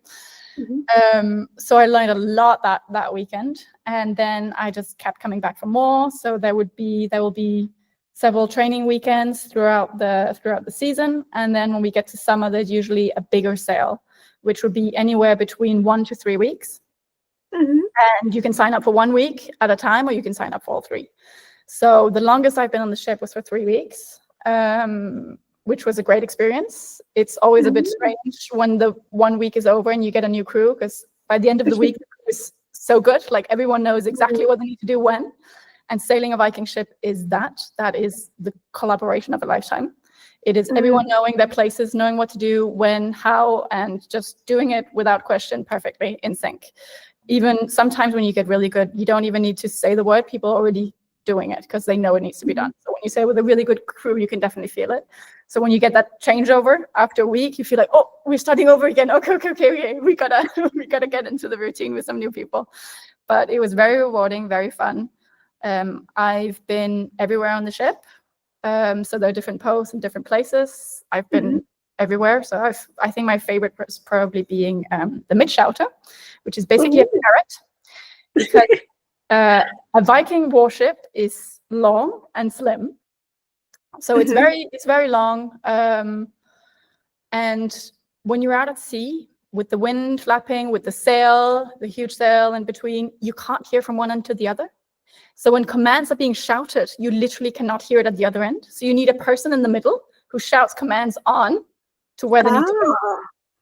So I learned a lot that weekend, and then I just kept coming back for more. So there will be several training weekends throughout the season, and then when we get to summer, there's usually a bigger sail, which would be anywhere between 1 to 3 weeks. And you can sign up for 1 week at a time, or you can sign up for all 3. So the longest I've been on the ship was for 3 weeks, which was a great experience. It's always a bit strange when the 1 week is over and you get a new crew, because by the end of the week, it's so good. Like everyone knows exactly what they need to do when. And sailing a Viking ship is that is the collaboration of a lifetime. It is everyone knowing their places, knowing what to do, when, how, and just doing it without question perfectly in sync. Even sometimes when you get really good, you don't even need to say the word. People are already doing it because they know it needs to be done. So when you say with a really good crew, you can definitely feel it. So when you get that changeover after a week, you feel like, oh, we're starting over again. Okay, we gotta get into the routine with some new people. But it was very rewarding, very fun. I've been everywhere on the ship. So there are different posts and different places. I've been everywhere. So I think my favorite was probably being the mid-shouter, which is basically a parrot. Because a Viking warship is long and slim. So it's very long. And when you're out at sea, with the wind flapping, with the sail, the huge sail in between, you can't hear from one end to the other. So when commands are being shouted, you literally cannot hear it at the other end. So you need a person in the middle who shouts commands on to where they need to go.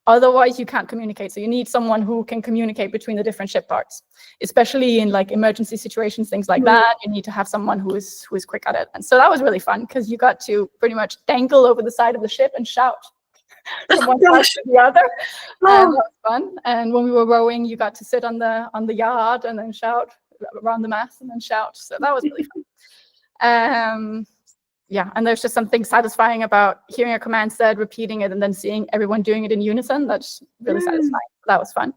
Otherwise, you can't communicate. So you need someone who can communicate between the different ship parts, especially in like emergency situations, things like that. You need to have someone who is quick at it. And so that was really fun because you got to pretty much dangle over the side of the ship and shout from one side to the other. And that was fun. And when we were rowing, you got to sit on the yard and then shout around the mast and then shout. So that was really fun. And there's just something satisfying about hearing a command said, repeating it, and then seeing everyone doing it in unison. That's really satisfying. That was fun.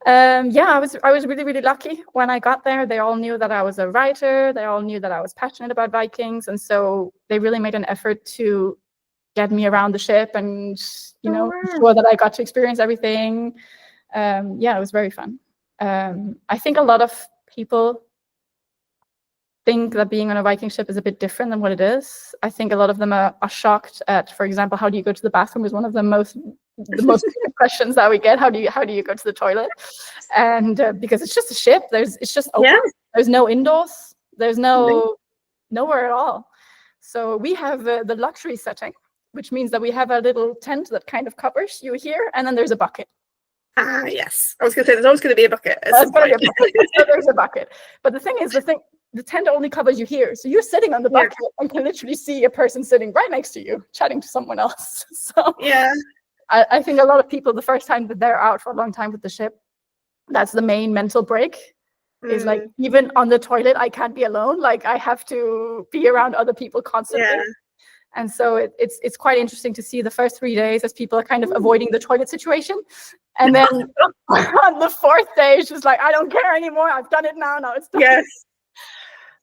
I was really, really lucky when I got there. They all knew that I was a writer. They all knew that I was passionate about Vikings, and so they really made an effort to get me around the ship and ensure that I got to experience everything. It was very fun. I think a lot of people think that being on a Viking ship is a bit different than what it is. I think a lot of them are shocked at, for example, how do you go to the bathroom is one of the most questions that we get. How do you go to the toilet? And because it's just a ship, it's just open. Yeah. There's no indoors. There's nowhere at all. So we have the luxury setting, which means that we have a little tent that kind of covers you here, and then there's a bucket. Ah, yes. I was going to say there's always going to be a bucket. So there's a bucket. But the thing is, the tent only covers you here. So you're sitting on the bucket and can literally see a person sitting right next to you, chatting to someone else. So yeah, I think a lot of people, the first time that they're out for a long time with the ship, that's the main mental break. Is like, even on the toilet, I can't be alone. Like, I have to be around other people constantly. Yeah. And so it's quite interesting to see the first 3 days as people are kind of avoiding the toilet situation. And then on the 4th day, it's just like, I don't care anymore. I've done it now. Now it's done. Yes.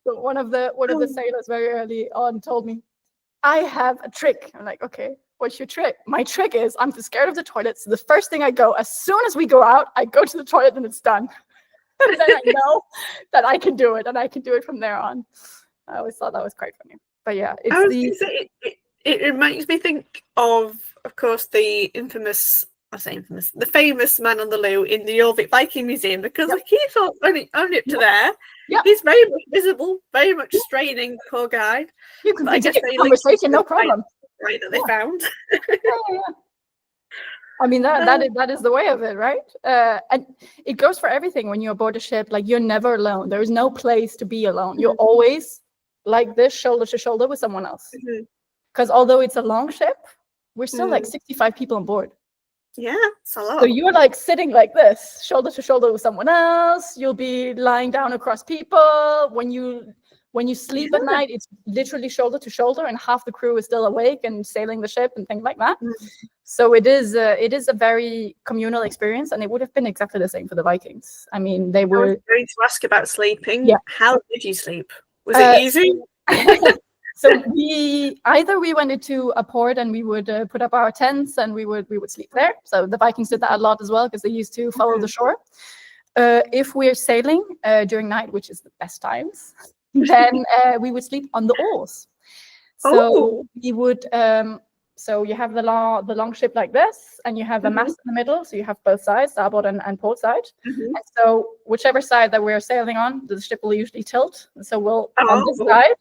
So one of the sailors very early on told me, I have a trick. I'm like, okay, what's your trick? My trick is I'm scared of the toilet. So the first thing I go, as soon as we go out, I go to the toilet and it's done. And then I know that I can do it, and I can do it from there on. I always thought that was quite funny. But yeah, it makes me think of course, the the famous man on the loo in the Jorvik Viking Museum, because like he thought only up to there. Yeah. He's very much visible, very much straining, poor guy. You can get a conversation, no problem. Right, that they found. I mean, that is the way of it, right? And it goes for everything when you're aboard a ship. Like, you're never alone. There is no place to be alone. You're always like this, shoulder to shoulder with someone else. Because although it's a long ship, we're still like 65 people on board. Yeah, it's a lot. So you're like sitting like this, shoulder to shoulder with someone else. You'll be lying down across people. When you sleep at night, it's literally shoulder to shoulder, and half the crew is still awake and sailing the ship and things like that. So it is a very communal experience, and it would have been exactly the same for the Vikings. I mean, they were. I was going to ask about sleeping. Yeah. How did you sleep? Was it easy? So we went into a port and we would put up our tents and we would sleep there. So the Vikings did that a lot as well, because they used to follow the shore. If we're sailing during night, which is the best times, then we would sleep on the oars. So we would. So you have the long ship like this, and you have a mast in the middle. So you have both sides, starboard and port side. And so whichever side that we're sailing on, the ship will usually tilt. And so we'll on this side,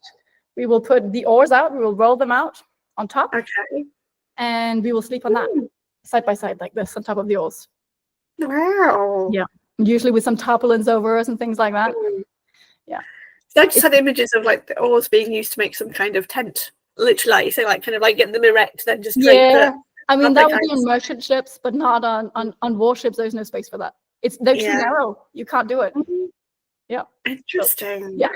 we will put the oars out. We will roll them out on top. Okay. And we will sleep on that side by side like this on top of the oars. Wow. Yeah. Usually with some tarpaulins over us and things like that. Yeah. So I just had images of like the oars being used to make some kind of tent. Literally, like you say, like kind of like getting them erect, then just drape I mean, that would be on merchant ships, but not on warships. There's no space for that. They're too narrow. You can't do it. Yeah. Interesting. So, yeah.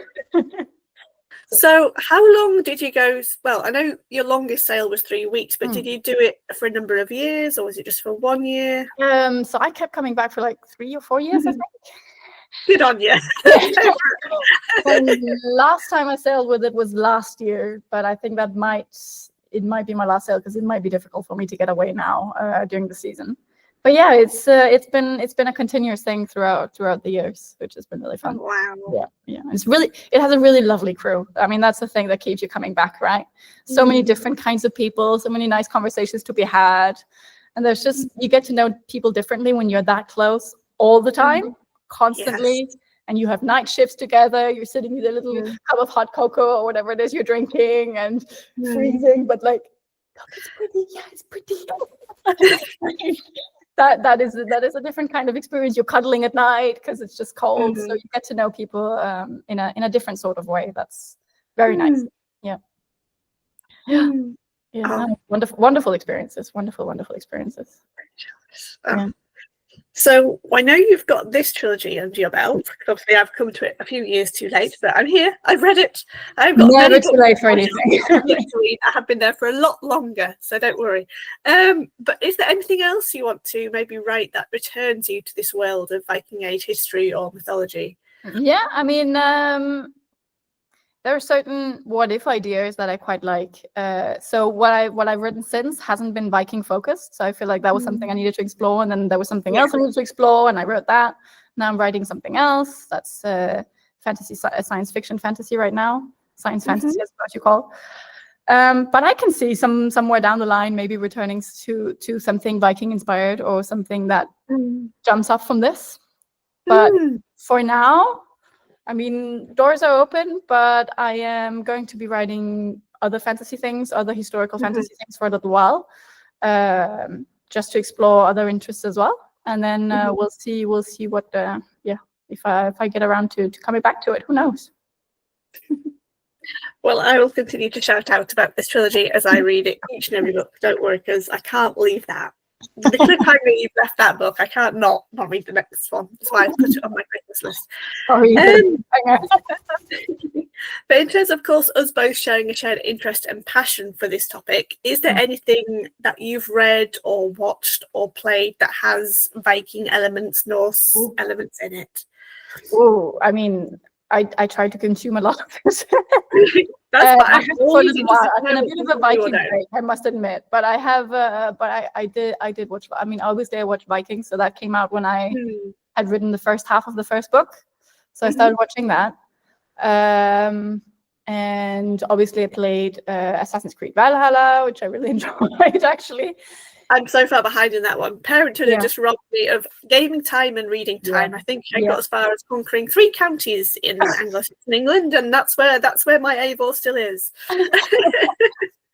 So how long did you go? Well, I know your longest sail was 3 weeks, but did you do it for a number of years, or was it just for 1 year? So I kept coming back for like 3 or 4 years, I think. Good on you. The last time I sailed with it was last year, but I think it might be my last sail, because it might be difficult for me to get away now during the season. But yeah, it's been a continuous thing throughout the years, which has been really fun. Wow. Yeah. It has a really lovely crew. I mean, that's the thing that keeps you coming back, right? So many different kinds of people, so many nice conversations to be had, and there's just you get to know people differently when you're that close all the time, constantly. Yes. And you have night shifts together. You're sitting with a little cup of hot cocoa or whatever it is you're drinking, and freezing, but like, look, it's pretty. Yeah, it's pretty. That is a different kind of experience. You're cuddling at night because it's just cold, so you get to know people in a different sort of way. That's very nice. Yeah. Wonderful experiences. Wonderful experiences. So I know you've got this trilogy under your belt. Obviously, I've come to it a few years too late, but I'm here. I've read it. I've got never too late for anything. I have been there for a lot longer, so don't worry. But is there anything else you want to maybe write that returns you to this world of Viking Age history or mythology? Yeah, I mean, there are certain what-if ideas that I quite like. So what I've written since hasn't been Viking focused. So I feel like that was something I needed to explore, and then there was something else I needed to explore, and I wrote that. Now I'm writing something else that's fantasy, science fiction fantasy right now. Science fantasy is what you call. But I can see somewhere down the line maybe returning to something Viking inspired or something that jumps up from this. But for now, I mean, doors are open, but I am going to be writing other fantasy things, other historical fantasy things for a little while, just to explore other interests as well. And then we'll see what, if I get around to coming back to it, who knows? Well, I will continue to shout out about this trilogy as I read it, each and every book. Don't worry, because I can't leave that. The cliffhanger you've left that book, I can't not read the next one. That's why I put it on my Christmas list. But in terms of course, us both showing a shared interest and passion for this topic, is there anything that you've read or watched or played that has Viking elements, Norse elements in it? Oh, I mean, I try to consume a lot of this. That's fine. I've been a bit of a Viking break, I must admit. But I have, I did watch. I mean, obviously I watched Vikings, so that came out when I had written the first half of the first book. So I started watching that. And obviously I played Assassin's Creed Valhalla, which I really enjoyed actually. I'm so far behind in that one. Parenthood had just robbed me of gaming time and reading time. I think I got as far as conquering 3 counties in Anglo-Saxon England, and that's where my Eivor still is.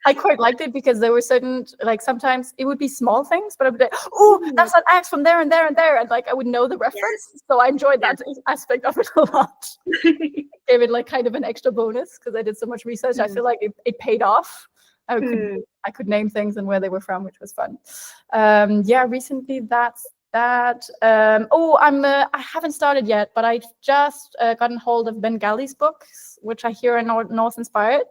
I quite liked it because there were certain, like sometimes it would be small things, but I'd be like, oh, that's that axe from there and there and there, and like I would know the reference. So I enjoyed that aspect of it a lot. Gave it like kind of an extra bonus because I did so much research. I feel like it paid off. I could name things and where they were from, which was fun. Recently that's that. I haven't started yet, but I just gotten hold of Bengali's books, which I hear are Norse inspired.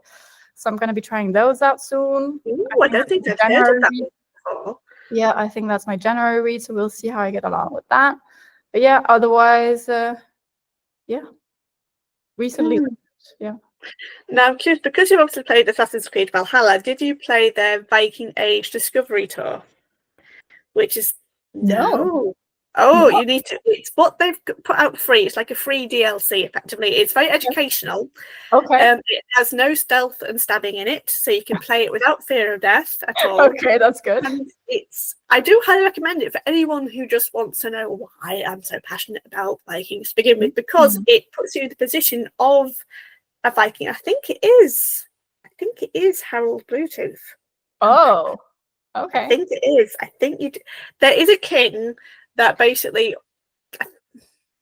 So I'm going to be trying those out soon. I don't think I've heard of that before. Yeah, I think that's my January read, so we'll see how I get along with that. But yeah, otherwise, recently, Now, because you've obviously played Assassin's Creed Valhalla, did you play their Viking Age Discovery Tour? Which is no. Oh, you need to. It's what they've put out free. It's like a free DLC, effectively. It's very educational. Okay. It has no stealth and stabbing in it, so you can play it without fear of death at all. Okay, that's good. And I do highly recommend it for anyone who just wants to know why I'm so passionate about Vikings to begin with, because it puts you in the position of a Viking. I think it is Harald Bluetooth. Oh, okay. I think it is. There is a king that basically,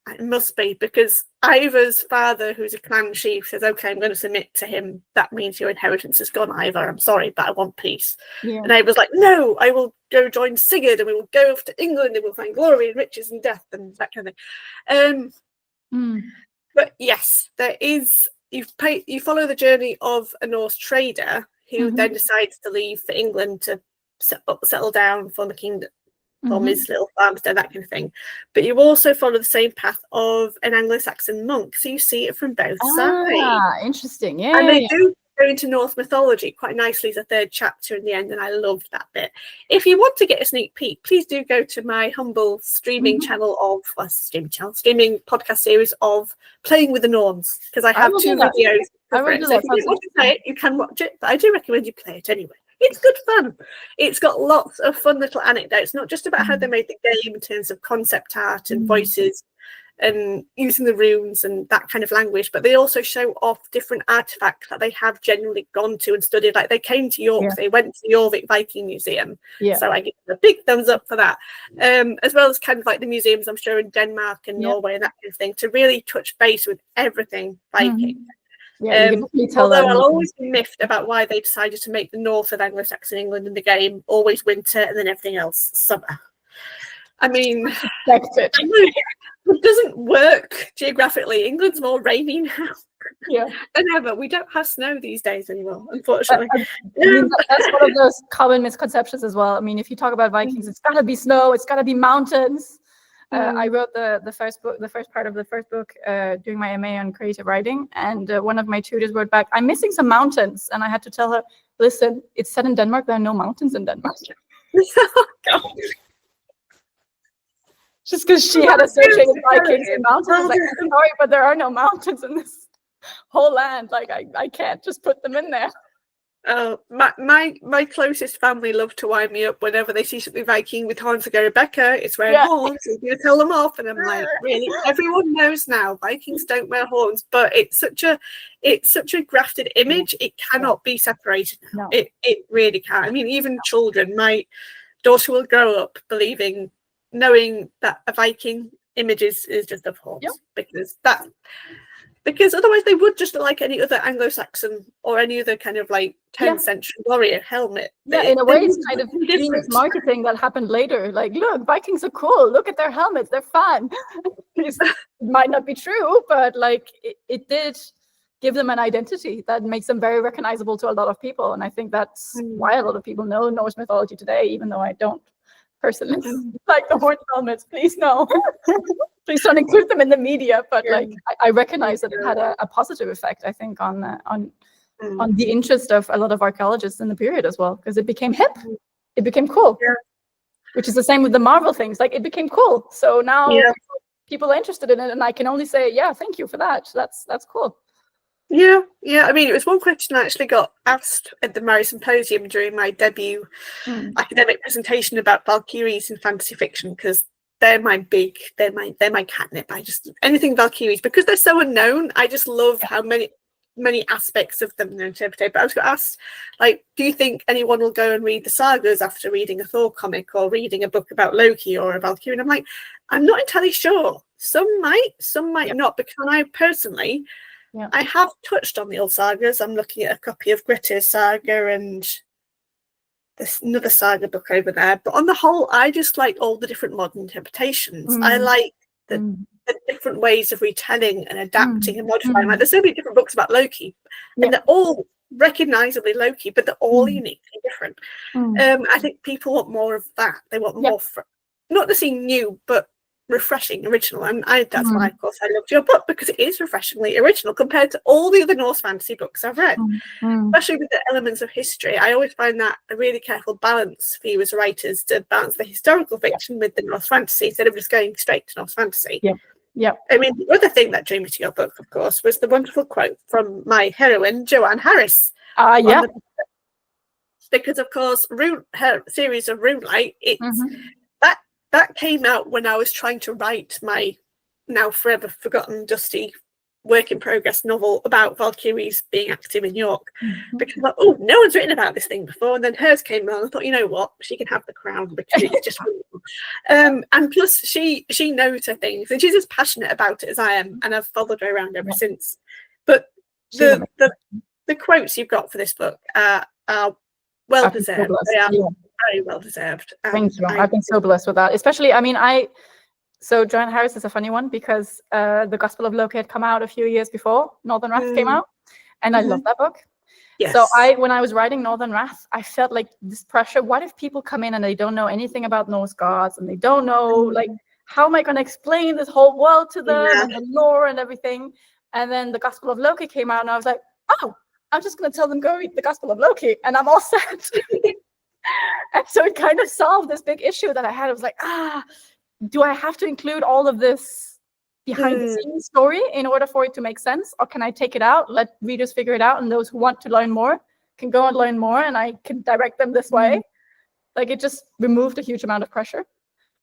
it must be, because Ivar's father, who's a clan chief, says, okay, I'm going to submit to him. That means your inheritance is gone, Ivar. I'm sorry, but I want peace. Yeah. And Ivar's like, no, I will go join Sigurd and we will go off to England and we'll find glory and riches and death and that kind of thing. But yes, there is, you follow the journey of a Norse trader who then decides to leave for England to settle down, form a kingdom, form his little farmstead, that kind of thing. But you also follow the same path of an Anglo-Saxon monk, so you see it from both sides. Ah, interesting. Yeah. And they do go into Norse mythology quite nicely as a third chapter in the end, and I loved that bit. If you want to get a sneak peek, please do go to my humble streaming streaming podcast series of Playing with the Norns, because I have 2 videos. So if you don't want to play it, you can watch it, but I do recommend you play it anyway. It's good fun. It's got lots of fun little anecdotes, not just about how they made the game in terms of concept art and voices and using the runes and that kind of language, but they also show off different artifacts that they have genuinely gone to and studied. Like they came to York, they went to the Jorvik Viking Museum. So I give them a big thumbs up for that. As well as kind of like the museums, I'm sure, in Denmark and Norway and that kind of thing, to really touch base with everything Viking. Although I'll always be miffed about why they decided to make the north of Anglo-Saxon England in the game always winter and then everything else summer. I mean, it doesn't work geographically. England's more rainy now than ever. We don't have snow these days anymore, unfortunately. I mean, that's one of those common misconceptions as well. I mean, if you talk about Vikings, it's got to be snow, it's got to be mountains. I wrote the first part of the first book doing my MA on creative writing, and one of my tutors wrote back, I'm missing some mountains, and I had to tell her, listen, it's set in Denmark, there are no mountains in Denmark. Just because she had associated Vikings and mountains. I was like, I'm sorry, but there are no mountains in this whole land. Like, I can't just put them in there. Oh, my closest family love to wind me up whenever they see something Viking with horns. They go, Rebecca, it's wearing horns. You're going to tell them off, and I'm like, really? Everyone knows now Vikings don't wear horns, but it's such a grafted image. It cannot be separated now. No. It really can't. I mean, even children. My daughter will grow up knowing that a Viking image is just of horns, because otherwise they would just look like any other Anglo-Saxon or any other kind of like 10th century warrior helmet. Yeah, in a way it's kind of genius marketing that happened later. Like, look, Vikings are cool. Look at their helmets. They're fun. It might not be true, but like it did give them an identity that makes them very recognizable to a lot of people. And I think that's why a lot of people know Norse mythology today, even though I don't personally like the horn helmets. Please no. Please don't include them in the media, but like I recognize that it had a positive effect, I think, on the interest of a lot of archaeologists in the period as well, because it became hip, it became cool, which is the same with the Marvel things. Like, it became cool, so now people are interested in it, and I can only say, yeah, thank you for that. That's cool. Yeah. I mean, it was one question I actually got asked at the Murray Symposium during my debut academic presentation about Valkyries in fantasy fiction, because they're my catnip. Anything Valkyries, because they're so unknown, I just love how many aspects of them they're interpreted. But I was asked, like, do you think anyone will go and read the sagas after reading a Thor comic or reading a book about Loki or a Valkyrie? And I'm like, I'm not entirely sure. Some might not, because I personally, I have touched on the old sagas. I'm looking at a copy of Grettir's saga and there's another saga book over there, but on the whole, I just like all the different modern interpretations. I like the different ways of retelling and adapting and modifying. Like, there's so many different books about Loki, and they're all recognizably Loki, but they're all uniquely different. I think people want more of that. They want more, not necessarily new, but refreshing, original. And that's why, of course, I loved your book, because it is refreshingly original compared to all the other Norse fantasy books I've read, especially with the elements of history. I always find that a really careful balance for you as writers, to balance the historical fiction with the Norse fantasy instead of just going straight to Norse fantasy. I mean, the other thing that drew me to your book, of course, was the wonderful quote from my heroine, Joanne Harris. Because, of course, her series of Runelight, that came out when I was trying to write my now forever forgotten, dusty work in progress novel about Valkyries being active in York. Because I thought, no one's written about this thing before. And then hers came along. I thought, you know what, she can have the crown, because it's just wonderful. And plus, she knows her things, and she's as passionate about it as I am, and I've followed her around ever since. But the quotes you've got for this book are well deserved. They are very well deserved. Thank you. I've been so blessed with that. Especially, I mean, so Joanne Harris is a funny one, because the Gospel of Loki had come out a few years before Northern Wrath came out, and I love that book. So when I was writing Northern Wrath, I felt like this pressure. What if people come in and they don't know anything about Norse gods, and they don't know, like, how am I going to explain this whole world to them and the lore and everything? And then the Gospel of Loki came out, and I was like, oh, I'm just going to tell them, go read the Gospel of Loki, and I'm all set. And so it kind of solved this big issue that I had. I was like, do I have to include all of this behind the scenes story in order for it to make sense? Or can I take it out, let readers figure it out, and those who want to learn more can go and learn more, and I can direct them this way? Like, it just removed a huge amount of pressure,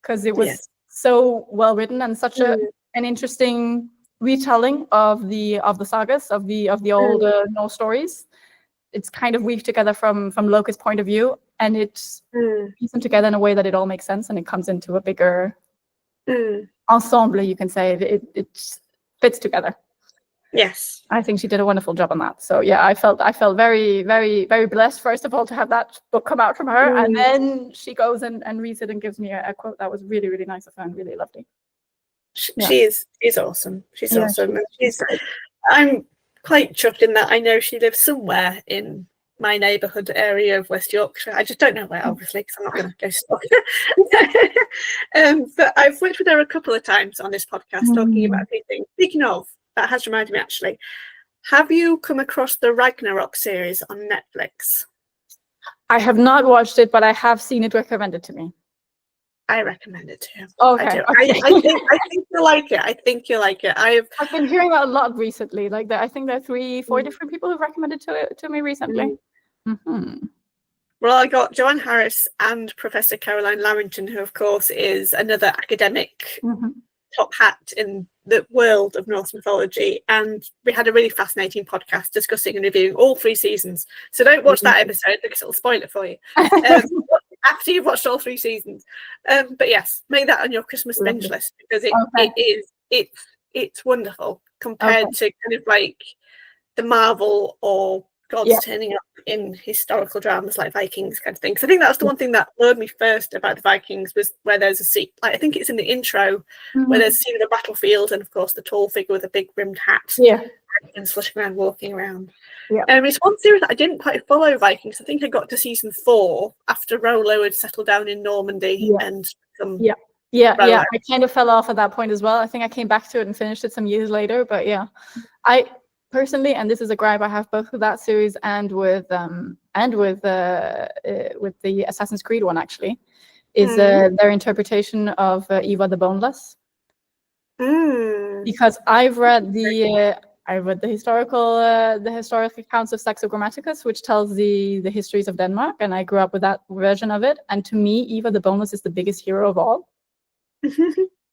because it was so well written and such an interesting retelling of the sagas, of the old Norse stories. It's kind of weaved together from Loki's point of view, and it's pieced them together in a way that it all makes sense, and it comes into a bigger ensemble, you can say. It fits together. Yes, I think she did a wonderful job on that. So yeah, I felt very, very, very blessed, first of all, to have that book come out from her, and then she goes and reads it and gives me a quote that was really, really nice of her and really lovely. She's awesome. She's awesome. I'm quite chuffed in that I know she lives somewhere in my neighbourhood area of West Yorkshire. I just don't know where, obviously, because I'm not going to go stalk her. But I've worked with her a couple of times on this podcast talking about a few things. Speaking of, that has reminded me, actually, have you come across the Ragnarok series on Netflix? I have not watched it, but I have seen it recommended to me. I recommend it to you. Okay. I do. Okay. I think you'll like it. I think you'll like it. I've been hearing that a lot recently. Like I think there are 3-4 different people who've recommended it to me recently. Well, I got Joanne Harris and Professor Caroline Larrington, who of course is another academic top hat in the world of Norse mythology, and we had a really fascinating podcast discussing and reviewing all 3 seasons. So don't watch that episode because it'll spoil it for you after you've watched all 3 seasons. But yes, make that on your Christmas binge list, because it's wonderful compared to kind of like the Marvel or gods turning up in historical dramas like Vikings kind of thing. Because I think that's the one thing that lured me first about the Vikings, was where there's a scene, like I think it's in the intro, where there's a scene of a battlefield, and of course the tall figure with a big rimmed hat and slushing around, walking around. It's one series that I didn't quite follow, Vikings. I think I got to season 4 after Rollo had settled down in Normandy and some I kind of fell off at that point as well. I think I came back to it and finished it some years later, but I personally, and this is a gripe I have both with that series and with the Assassin's Creed one, actually, is their interpretation of Eva the Boneless. Because I've read the historical accounts of Saxo Grammaticus, which tells the histories of Denmark, and I grew up with that version of it. And to me, Eva the Boneless is the biggest hero of all.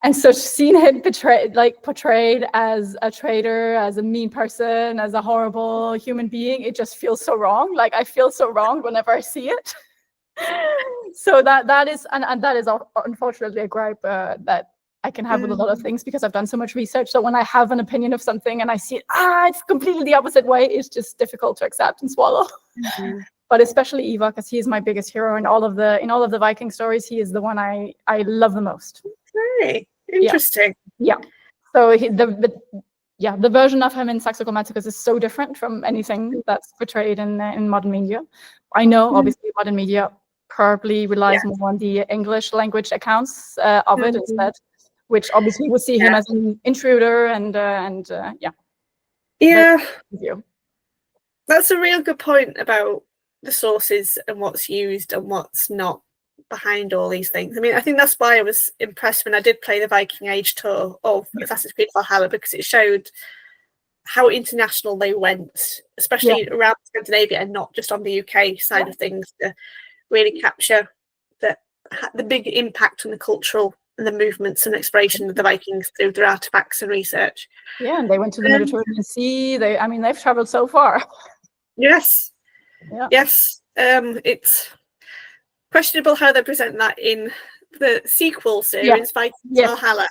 And so seeing him portrayed as a traitor, as a mean person, as a horrible human being, it just feels so wrong. Like I feel so wrong whenever I see it. So that is unfortunately a gripe that I can have with a lot of things, because I've done so much research. So when I have an opinion of something and I see it, it's completely the opposite way, it's just difficult to accept and swallow. But especially Eva, because he is my biggest hero in all of the Viking stories. He is the one I love the most. Very interesting. So the version of him in Saxo Grammaticus is so different from anything that's portrayed in modern media. I know obviously modern media probably relies more on the English language accounts of it instead, which obviously would see him as an intruder and That's a real good point about the sources and what's used and what's not behind all these things. I mean, I think that's why I was impressed when I did play the Viking Age tour of Assassin's Creed Valhalla, because it showed how international they went, especially around Scandinavia and not just on the UK side of things, to really capture the big impact on the cultural and the movements and exploration of the Vikings through their artifacts and research. Yeah, and they went to the Mediterranean Sea. They've traveled so far. Yes. It's questionable how they present that in the sequel series, Viking Valhalla.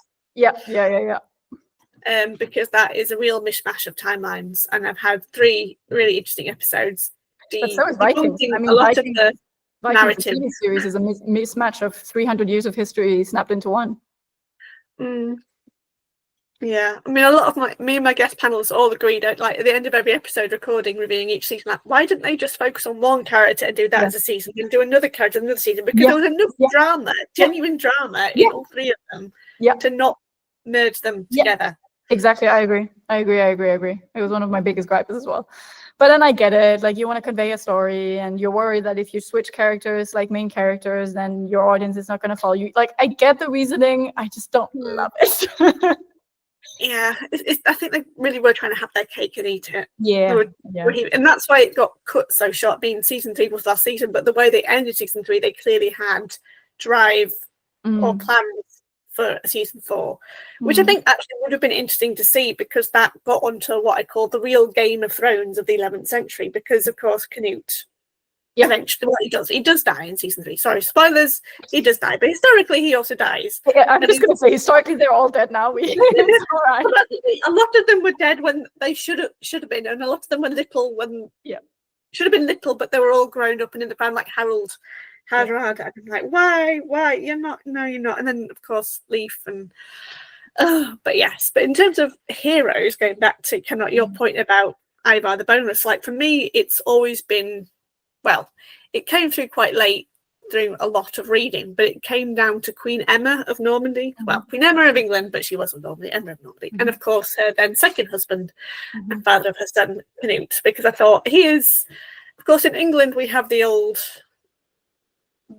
Because that is a real mishmash of timelines, and I've had 3 really interesting episodes. But so is Vikings. A lot of the narrative series is a mismatch of 300 years of history snapped into one. Yeah, I mean, a lot of me and my guest panels all agreed, like at the end of every episode recording, reviewing each season, like, why didn't they just focus on one character and do that as a season, and do another character another season? Because there was enough drama, genuine drama in all 3 of them to not merge them together. Exactly, I agree. It was one of my biggest gripes as well. But then I get it, like you want to convey a story and you're worried that if you switch characters, like main characters, then your audience is not going to follow you. Like, I get the reasoning, I just don't love it. Yeah, I think they really were trying to have their cake and eat it. And that's why it got cut so short, being season 3 was last season, but the way they ended season 3, they clearly had drive or plans for season 4, which I think actually would have been interesting to see, because that got onto what I call the real Game of Thrones of the 11th century, because of course Canute eventually, he does die in season 3. Sorry, spoilers, he does die, but historically he also dies. I'm just going to say, historically they're all dead now. It's all right. A lot of them were dead when they should have been, and a lot of them were little when should have been little, but they were all grown up and in the band, like Harald. I'm like, why? You're not. And then of course Leif and but in terms of heroes, going back to kind of your point about Ivar the Boneless, like for me, it's always been, well, it came through quite late through a lot of reading, but it came down to Queen Emma of Normandy. Well, Queen Emma of England, but she wasn't Normandy, Emma of Normandy. And of course her then second husband and father of her son, Canute, because I thought he is, of course in England we have the old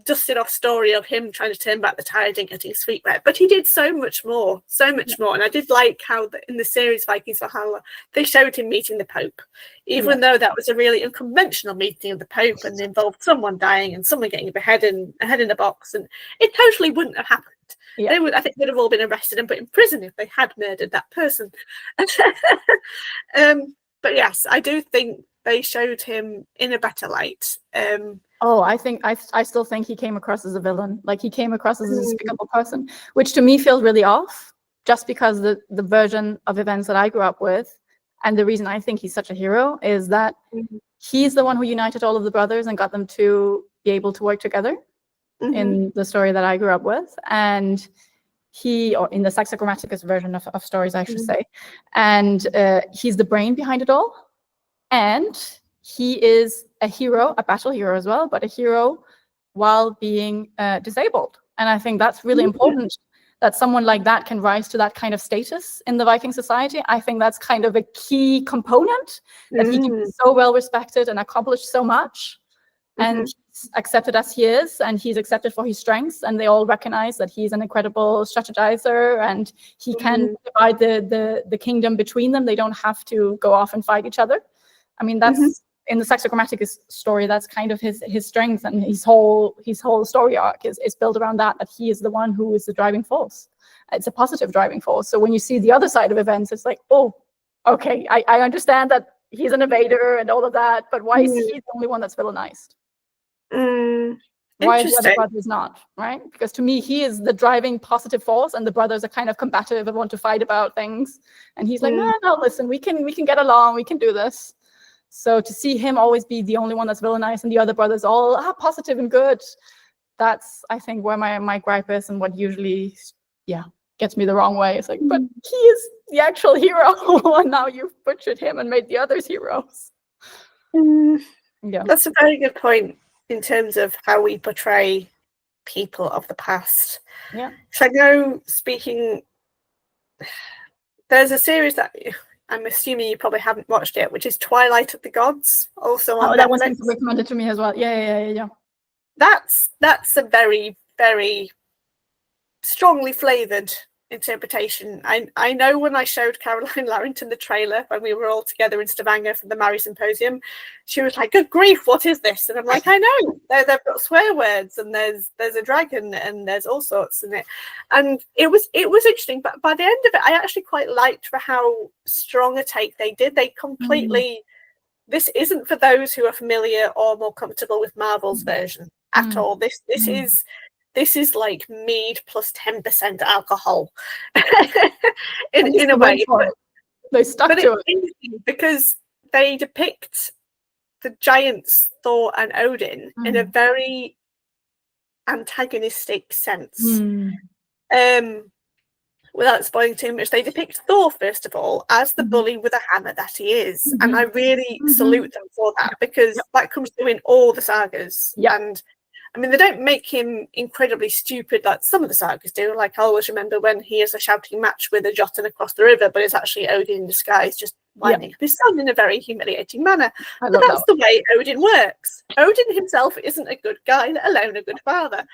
dusted off story of him trying to turn back the tide and getting his feet wet, but he did so much more. And I did like how in the series Vikings Valhalla they showed him meeting the Pope, even though that was a really unconventional meeting of the Pope and involved someone dying and someone getting a head in a box, and it totally wouldn't have happened. I think they'd have all been arrested and put in prison if they had murdered that person. But yes, I do think they showed him in a better light. I still think he came across as a villain. Like, he came across as a despicable person, which to me feels really off, just because the version of events that I grew up with, and the reason I think he's such a hero is that he's the one who united all of the brothers and got them to be able to work together in the story that I grew up with. And or in the Saxa Grammaticus version of stories, I should say. And he's the brain behind it all. And he is a hero, a battle hero as well, but a hero while being disabled. And I think that's really important, that someone like that can rise to that kind of status in the Viking society. I think that's kind of a key component, that he can be so well respected and accomplish so much. And he's accepted as he is, and he's accepted for his strengths, and they all recognize that he's an incredible strategizer, and he can divide the kingdom between them. They don't have to go off and fight each other. I mean, that's in the Saxa Grammaticus story, that's kind of his strength, and his whole story arc is built around that he is the one who is the driving force. It's a positive driving force. So when you see the other side of events, it's like, oh, okay, I understand that he's an invader and all of that, but why is he the only one that's villainized? Why is the other brothers not, right? Because to me, he is the driving positive force, and the brothers are kind of combative and want to fight about things. And he's like, no, listen, we can get along, we can do this. So to see him always be the only one that's villainized and the other brothers all positive and good, that's, I think, where my gripe is, and what usually, gets me the wrong way. It's like, but he is the actual hero, and now you've butchered him and made the others heroes. That's a very good point in terms of how we portray people of the past. So I know, there's a series that I'm assuming you probably haven't watched yet, which is Twilight of the Gods, also on Netflix. That one's recommended to me as well. Yeah. That's a very, very strongly flavoured interpretation. I know when I showed Caroline Larrington the trailer when we were all together in Stavanger for the Mary Symposium, she was like, good grief, what is this? And I'm like, I know, they've got swear words, and there's a dragon, and there's all sorts in it. And it was interesting, but by the end of it, I actually quite liked for how strong a take they did. They completely, this isn't for those who are familiar or more comfortable with Marvel's version at all. This is like mead plus 10% alcohol in a way. They stuck to it. Because they depict the giants Thor and Odin in a very antagonistic sense. Without spoiling too much, they depict Thor, first of all, as the bully with a hammer that he is. And I really salute them for that, because that comes through in all the sagas. And I mean, they don't make him incredibly stupid like some of the sagas do. Like, I always remember when he has a shouting match with a Jotun across the river, but it's actually Odin in disguise, just winding up his son in a very humiliating manner. But that's the way Odin works. Odin himself isn't a good guy, let alone a good father.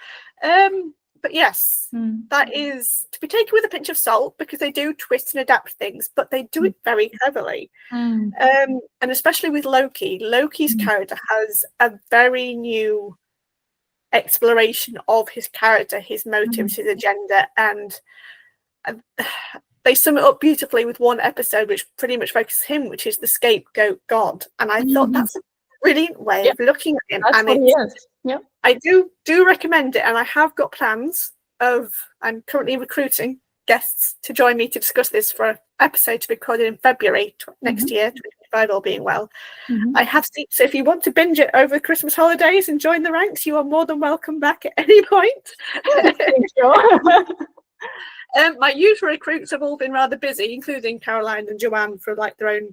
But yes, that is to be taken with a pinch of salt, because they do twist and adapt things, but they do it very cleverly. And especially with Loki. Loki's character has a very new exploration of his character, his motives, his agenda, and they sum it up beautifully with one episode which pretty much focuses him, which is the scapegoat god. And I thought that's a brilliant way of looking at him. That's and I do recommend it, and I have got plans of, I'm currently recruiting guests to join me to discuss this for an episode to be recorded in February next year, 2025, all being well. I have seats, so if you want to binge it over the Christmas holidays and join the ranks, you are more than welcome back at any point. My usual recruits have all been rather busy, including Caroline and Joanne, for like they're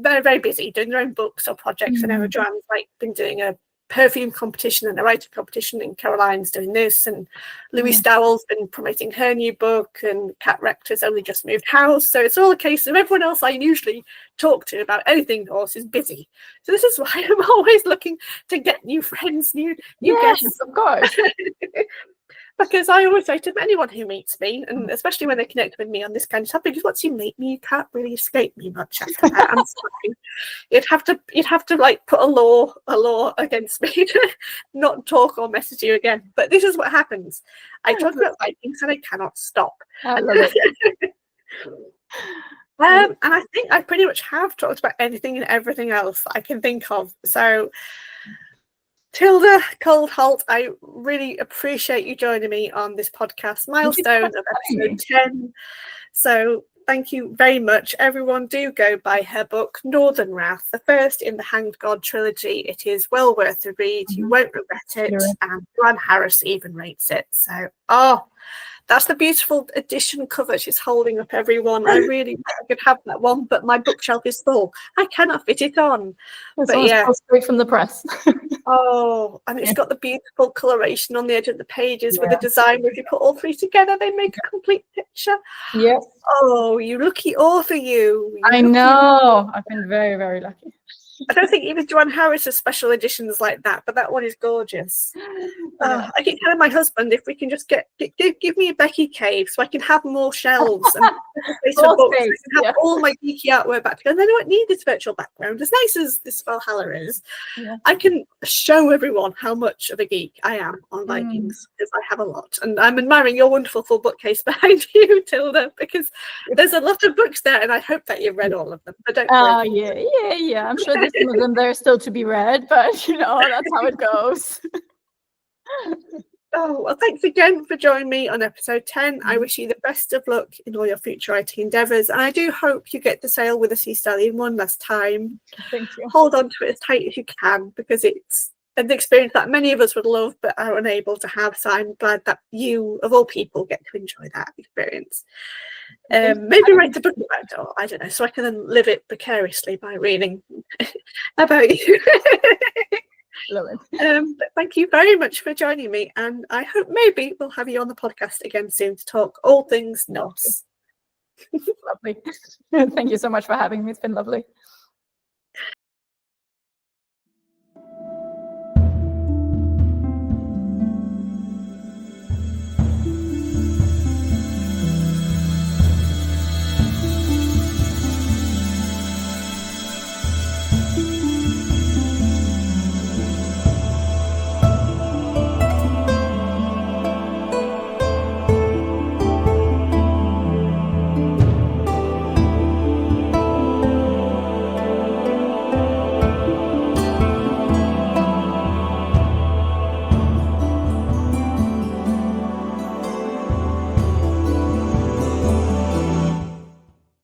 very busy doing their own books or projects. I know Joanne's like been doing a perfume competition and a writing competition, and Caroline's doing this, and Louise Stowell's been promoting her new book, and Kat Rector's only just moved house. So it's all a case of everyone else I usually talk to about anything Norse is busy. So this is why I'm always looking to get new friends, new guests. Of course. Because I always say to anyone who meets me, and especially when they connect with me on this kind of topic, is once you meet me, you can't really escape me much after that. I'm sorry. You'd have to like put a law against me to not talk or message you again. But this is what happens. I talk about Vikings and I cannot stop. I love it. And I think I pretty much have talked about anything and everything else I can think of. So Thilde Kold Holdt, I really appreciate you joining me on this podcast milestone of episode 10. So thank you very much. Everyone, do go buy her book, Northern Wrath, the first in the Hanged God trilogy. It is well worth a read. You won't regret it. And Joanne Harris even rates it. So, that's the beautiful edition cover she's holding up, everyone. I really wish I could have that one, but my bookshelf is full. I cannot fit it on. But yeah, straight from the press. And it's got the beautiful coloration on the edge of the pages with the design where if you put all three together, they make a complete picture. Yes. Oh, you lucky author, you. I know. I've been very, very lucky. I don't think even Joanne Harris has special editions like that, but that one is gorgeous. I keep telling my husband if we can just give me a Becky cave so I can have more shelves and space for books. I can have all my geeky artwork back together. And then I don't need this virtual background. As nice as this Valhalla is, I can show everyone how much of a geek I am on Vikings because I have a lot. And I'm admiring your wonderful full bookcase behind you, Thilde, because there's a lot of books there, and I hope that you've read all of them. But don't yeah. I'm sure there's some of them there still to be read, but that's how it goes. Well, thanks again for joining me on episode 10. I wish you the best of luck in all your future writing endeavours, and I do hope you get to sail with the Sea Stallion one last time. Thank you. Hold on to it as tight as you can, because it's an experience that many of us would love but are unable to have. So I'm glad that you, of all people, get to enjoy that experience. Maybe write a book about it, or I don't know, so I can then live it vicariously by reading about you. Love it. But thank you very much for joining me, and I hope maybe we'll have you on the podcast again soon to talk all things Norse. Lovely. Thank you so much for having me. It's been lovely.